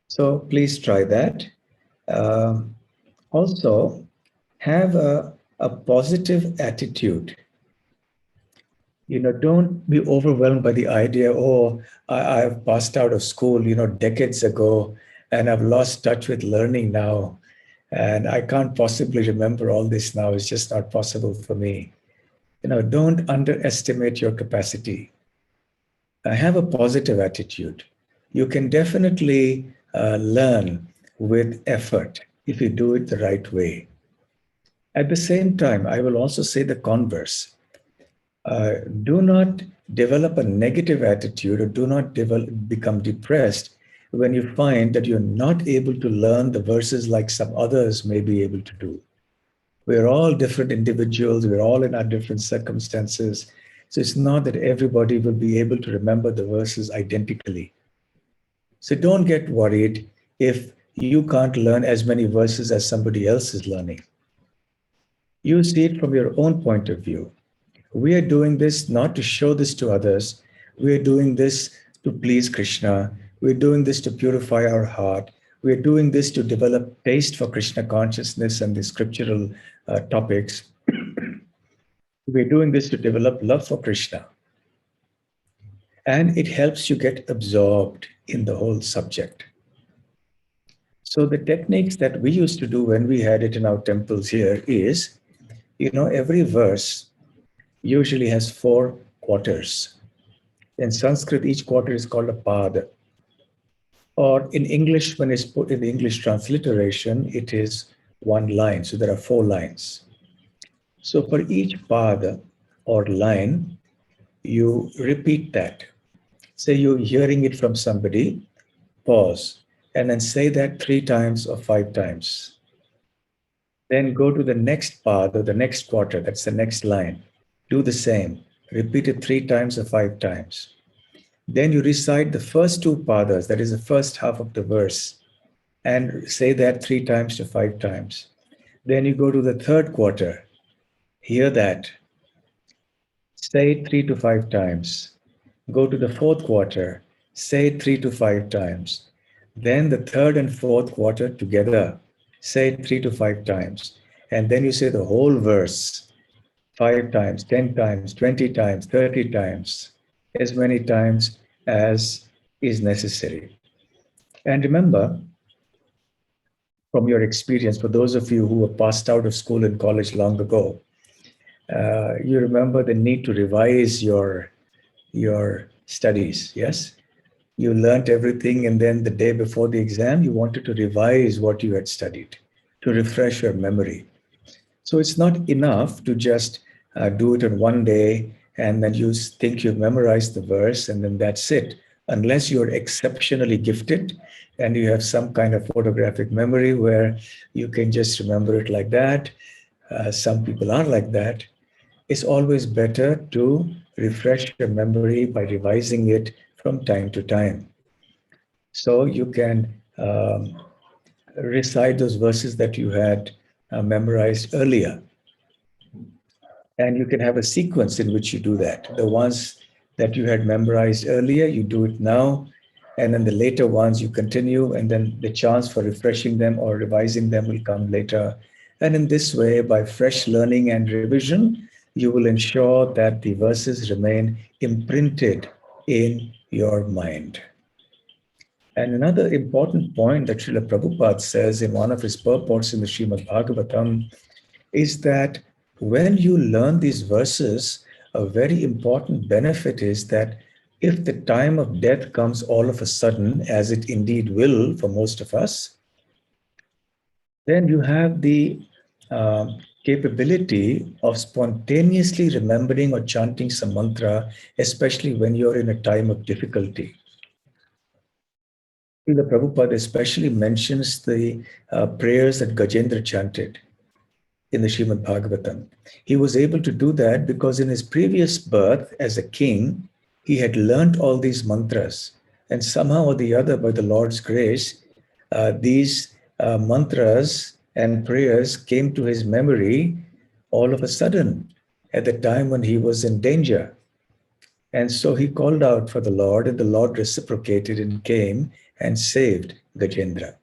So please try that. Also, have a positive attitude. Don't be overwhelmed by the idea, oh, I've passed out of school, decades ago, and I've lost touch with learning now. And I can't possibly remember all this now. It's just not possible for me. Don't underestimate your capacity. Have a positive attitude. You can definitely learn with effort if you do it the right way. At the same time, I will also say the converse. Do not develop a negative attitude or do not become depressed when you find that you're not able to learn the verses like some others may be able to do. We're all different individuals. We're all in our different circumstances. So it's not that everybody will be able to remember the verses identically. So don't get worried if you can't learn as many verses as somebody else is learning. You see it from your own point of view. We are doing this not to show this to others. We are doing this to please Krishna. We're doing this to purify our heart. We're doing this to develop taste for Krishna consciousness and the scriptural topics. We're doing this to develop love for Krishna. And it helps you get absorbed in the whole subject. So the techniques that we used to do when we had it in our temples here is, every verse usually has 4 quarters. In Sanskrit, each quarter is called a pada. Or in English, when it's put in the English transliteration, it is 1 line. So there are 4 lines. So for each pada or line, you repeat that. Say you're hearing it from somebody, pause, and then say that 3 times or 5 times. Then go to the next path or the next quarter, that's the next line. Do the same. Repeat it 3 times or 5 times. Then you recite the first 2 padas, that is the first half of the verse, and say that 3 times to 5 times. Then you go to the third quarter, hear that, say it 3 to 5 times. Go to the fourth quarter, say it 3 to 5 times. Then the third and fourth quarter together, say it 3 to 5 times. And then you say the whole verse 5 times, 10 times, 20 times, 30 times, as many times as is necessary. And remember, from your experience, for those of you who were passed out of school and college long ago, you remember the need to revise your studies, yes? You learned everything, and then the day before the exam, you wanted to revise what you had studied to refresh your memory. So it's not enough to just do it in one day and then you think you've memorized the verse and then that's it. Unless you're exceptionally gifted and you have some kind of photographic memory where you can just remember it like that. Some people are like that. It's always better to refresh your memory by revising it from time to time. So you can recite those verses that you had memorized earlier. And you can have a sequence in which you do that. The ones that you had memorized earlier, you do it now. And then the later ones you continue, and then the chance for refreshing them or revising them will come later. And in this way, by fresh learning and revision, you will ensure that the verses remain imprinted in your mind. And another important point that Srila Prabhupada says in one of his purports in the Srimad Bhagavatam is that when you learn these verses, a very important benefit is that if the time of death comes all of a sudden, as it indeed will for most of us, then you have the capability of spontaneously remembering or chanting some mantra, especially when you're in a time of difficulty. The Prabhupada especially mentions the prayers that Gajendra chanted in the Srimad Bhagavatam. He was able to do that because in his previous birth as a king, he had learnt all these mantras. And somehow or the other, by the Lord's grace, these mantras and prayers came to his memory all of a sudden at the time when he was in danger. And so he called out for the Lord, and the Lord reciprocated and came and saved Gajendra.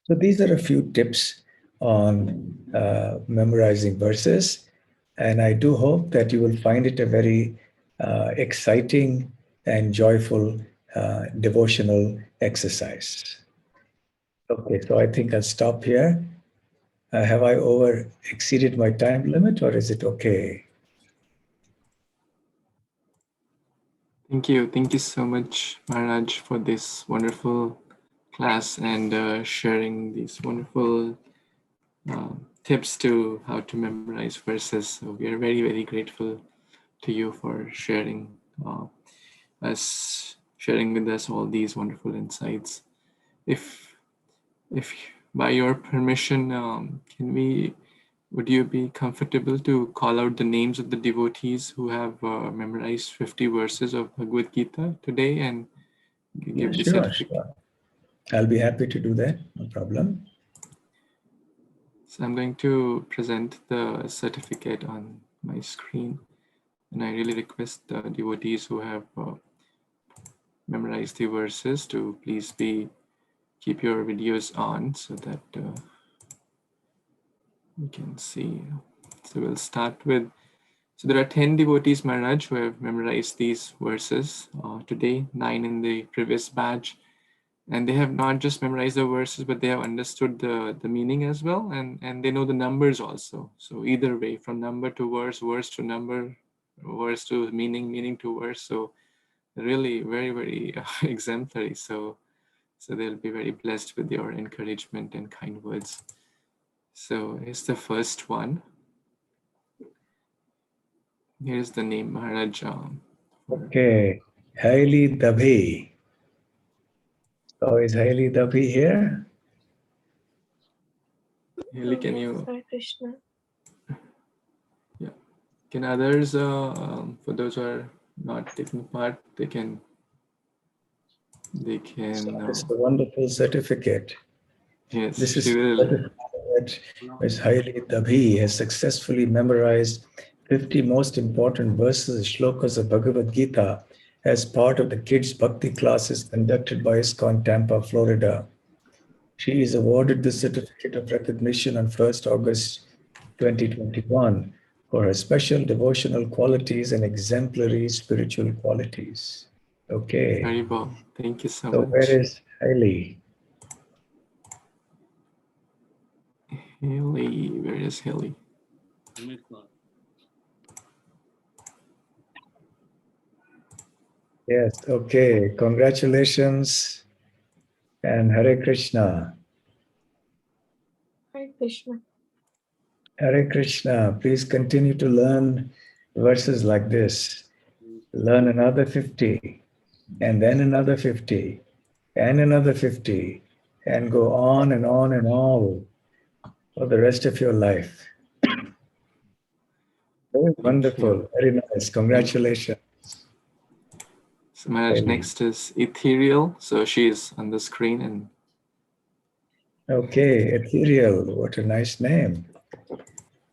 So these are a few tips on memorizing verses. And I do hope that you will find it a very exciting and joyful devotional exercise. Okay, so I think I'll stop here. Have I over exceeded my time limit, or is it okay? Thank you. Thank you so much, Maharaj, for this wonderful class and sharing these wonderful tips to how to memorize verses. So we are very, very grateful to you for sharing with us all these wonderful insights. If by your permission, would you be comfortable to call out the names of the devotees who have memorized 50 verses of Bhagavad Gita today and give the certificate? Sure. I'll be happy to do that, no problem. So I'm going to present the certificate on my screen, and I really request the devotees who have memorized the verses to please keep your videos on so that you can see. So we'll start with, so there are 10 devotees, Maharaj, who have memorized these verses today, 9 in the previous batch. And they have not just memorized the verses, but they have understood the meaning as well. And they know the numbers also. So either way, from number to verse, verse to number, verse to meaning, meaning to verse. So really very, very exemplary. So they'll be very blessed with your encouragement and kind words. So here's the first one. Here's the name, Maharaj. Okay, Hailey Dabhi. So is Hailey Dabhi here? Haley, can you? Hare Krishna. Yeah. Can others, for those who are not taking part, they can. So this is a wonderful certificate. Yes, This is she will. that Ms. Hailey Dabhi has successfully memorized 50 most important verses, shlokas of Bhagavad Gita as part of the kids' bhakti classes conducted by ISKCON Tampa, Florida. She is awarded the certificate of recognition on 1st August 2021 for her special devotional qualities and exemplary spiritual qualities. Okay. Very well. Thank you so So much. where is Hailey? Haley, where is Haley? Yes, okay. Congratulations and Hare Krishna. Hare Krishna. Hare Krishna. Please continue to learn verses like this. Learn another 50, and then another 50, and another 50, and go on and on and on for the rest of your life. Very wonderful. Very nice. Congratulations. So Maharaj, Haley. next is Ethereal. So she is on the screen and Okay, ethereal. What a nice name.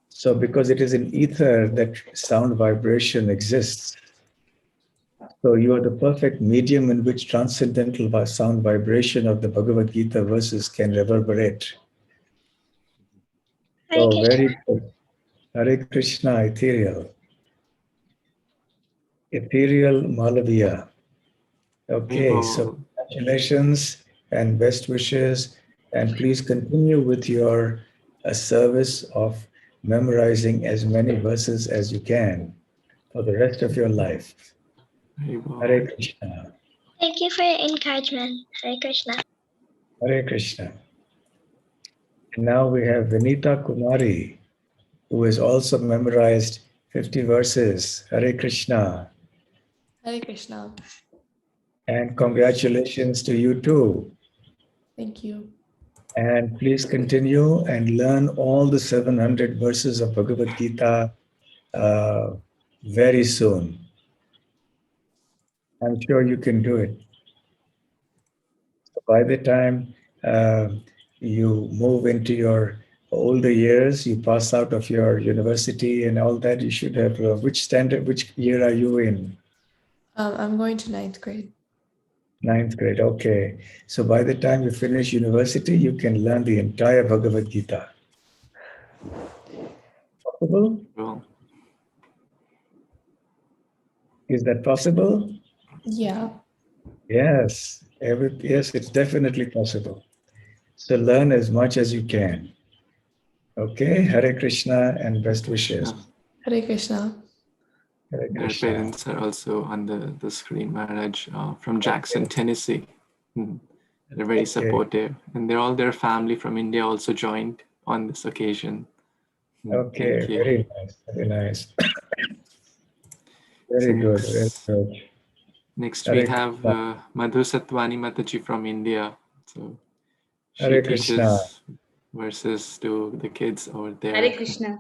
So because it is in ether that sound vibration exists, so you are the perfect medium in which transcendental sound vibration of the Bhagavad Gita verses can reverberate. So very good. Hare Krishna, ethereal. Ethereal Malaviya. Okay, so congratulations and best wishes. And please continue with your service of memorizing as many verses as you can for the rest of your life. Hare Krishna. Thank you for your encouragement. Hare Krishna. Hare Krishna. And now we have Vinita Kumari, who has also memorized 50 verses. Hare Krishna. Hare Krishna. And congratulations to you too. Thank you. And please continue and learn all the 700 verses of Bhagavad Gita very soon. I'm sure you can do it. So by the time you move into your older years, you pass out of your university and all that, you should have, which year are you in? I'm going to 9th grade. 9th grade, okay. So by the time you finish university, you can learn the entire Bhagavad Gita. Possible? well, Is that possible? Yeah. Yes, yes, it's definitely possible. So learn as much as you can. Okay, Hare Krishna and best wishes. Hare Krishna. Hare their Krishna. parents are also on the screen, Maharaj, from Jackson, Tennessee. They're very supportive. And they're all their family from India also joined on this occasion. Okay, Thank you. very nice, very nice. So Very good, very good. Next Hare we have Krishna. Madhu Satwani Mataji from India. So she Hare teaches Krishna. verses to the kids over there. Hare Krishna.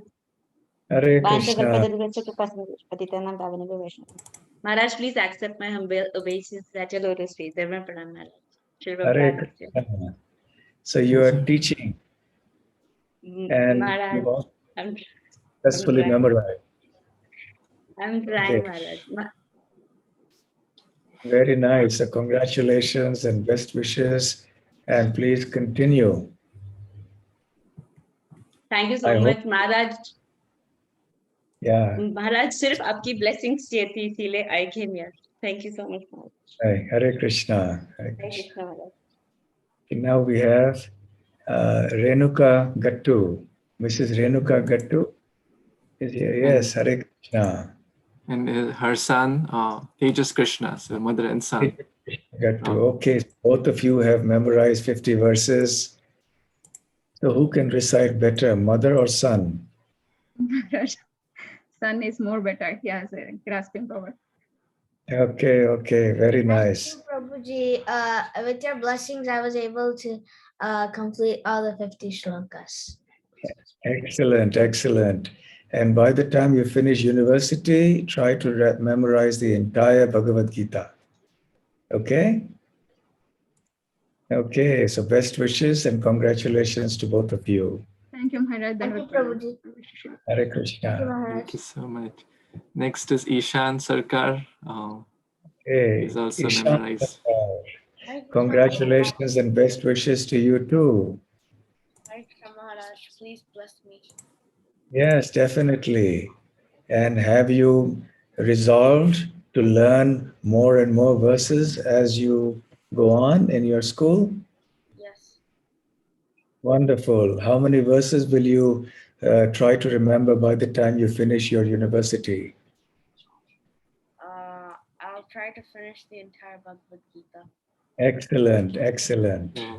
Hare Krishna. Maharaj, please accept my humble obeisance at your lotus feet. Reverend Pranam Maharaj. Hare Krishna. So you are teaching and Maharaj, you've also I'm successfully trying. memorized. I'm trying, Okay. Maharaj. Very nice. So congratulations and best wishes. And please continue. Thank you so I much, hope- Maharaj. Yeah. Maharaj, सिर्फ आपकी blessings चाहिए थी, इसीलिए I came here. Thank you so much, Maharaj. Hare Krishna. Hare Hare Krishna. Krishna, Maharaj. Now we have Renuka Gattu. Mrs. Renuka Gattu is here. Yes, Hare Krishna. And her son, Tejas Krishna, so mother and son. Gattu. Okay, both of you have memorized 50 verses. So who can recite better, mother or son? son is more better. He has a grasping power. Okay, okay, very nice. Prabhuji, with your blessings, I was able to complete all the 50 shlokas. Excellent, excellent. And by the time you finish university, try to memorize the entire Bhagavad Gita. Okay? Okay, so best wishes and congratulations to both of you. Thank you, Maharaj. Thank you, Prabhuji. Hare Krishna. Thank you so much. Next is Ishan Sarkar. Okay, He's also Ishan, memorized. congratulations and best wishes to you too. Maharaj, please bless me. Yes, definitely. And have you resolved to learn more and more verses as you go on in your school? Yes. Wonderful. How many verses will you try to remember by the time you finish your university? I'll try to finish the entire Bhagavad Gita. Excellent, excellent. Yeah,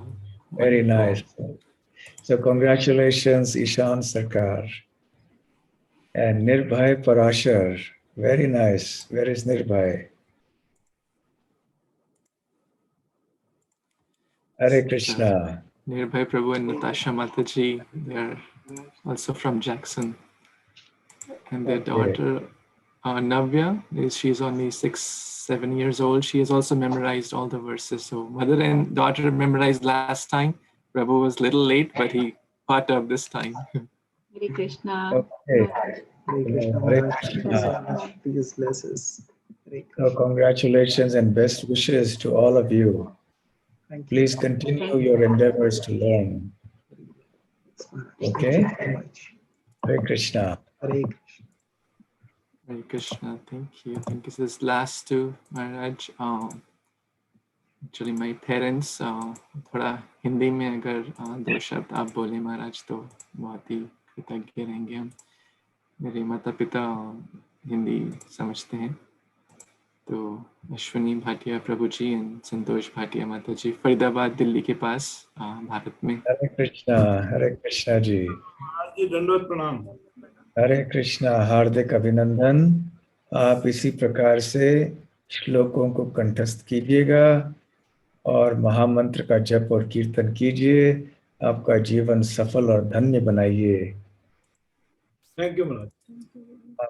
Very wonderful. nice. So congratulations, Ishan Sarkar. And Nirbhai Parashar. Very nice. Where is Nirbhai? Hare Krishna. Nirbhai Prabhu and Natasha Mataji, they are also from Jackson. And their daughter, Navya, she's only 6-7 years old. She has also memorized all the verses. So mother and daughter memorized last time. Prabhu was a little late, but he caught up this time. Hare Krishna. Okay. Hare Krishna Hare Maharaj. Krishna. Please bless us. Hare So Krishna. congratulations and best wishes to all of you. Thank you. Please continue your endeavors to learn. Okay? Thank you so much. Hare Krishna. Hare Krishna. Hare Krishna, thank you. Thank you. This last two, Maharaj. Actually, my parents, थोड़ा हिंदी में अगर 2 शब्द आप बोले महाराज तो बहुत ही कृतज्ञ रहेंगे हम. मेरे माता पिता हिंदी समझते हैं. तो अश्विनी भाटिया प्रभु जी एंड संतोष भाटिया माता जी, फरीदाबाद दिल्ली के पास भारत में. Hare Krishna ji. दंडवत प्रणाम. हरे कृष्णा, हार्दिक अभिनंदन. आप इसी प्रकार से श्लोकों को कंठस्थ कीजिएगा और महामंत्र का जप और कीर्तन कीजिए. आपका जीवन सफल और धन्य बनाइए. थैंक यू महाराज.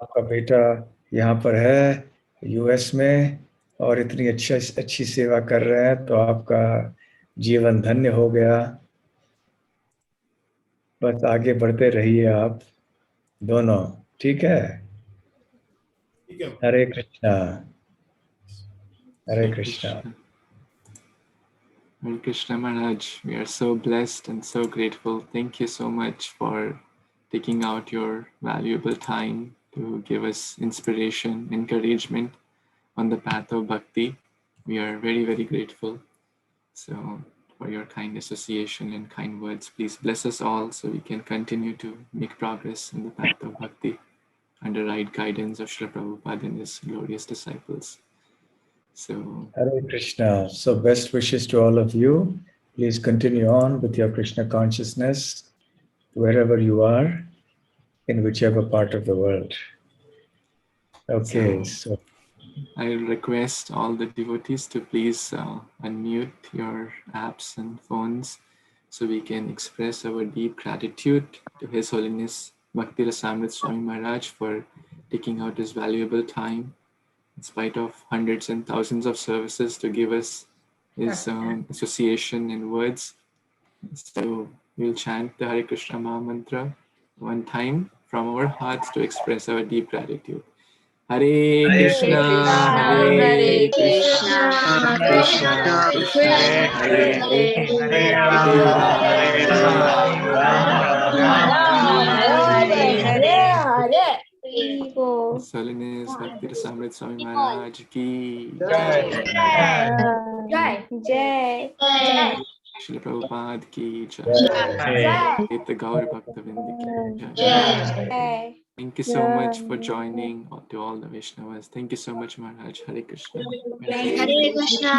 आपका बेटा यहाँ पर है यूएस में और इतनी अच्छी सेवा कर रहे हैं, तो आपका जीवन धन्य हो गया. बस आगे बढ़ते रहिए आप दोनों. ठीक है? ठीक है. हरे Krishna. Hare Krishna. Hare Krishna Maharaj, we are so blessed and so grateful. Thank you so much for taking out your valuable time to give us inspiration, encouragement on the path of bhakti. We are very, very grateful. So for your kind association and kind words, please bless us all so we can continue to make progress in the path of bhakti under right guidance of Srila Prabhupada and his glorious disciples. So Hare Krishna. So best wishes to all of you. Please continue on with your Krishna consciousness wherever you are, in whichever part of the world. Okay, so I request all the devotees to please unmute your apps and phones so we can express our deep gratitude to His Holiness Bhakti Rasamrita Swami Mhj for taking out his valuable time in spite of hundreds and thousands of services to give us his association and words. So we'll chant the Hare Krishna Maha Mantra one time from our hearts to express our deep gratitude. Hare Krishna, Hare Krishna, Krishna Krishna, Hare Hare, Hare Rama, His Holiness Bhakti Rasamrita Swami Maharaj ki Jai. Srila Prabhupada ki Jai. Hit Gaur Bhaktavind ki Jai. Thank you so much for joining, to all the Vaishnavas. Thank you so much, Maharaj. Hare Krishna. Hare Krishna.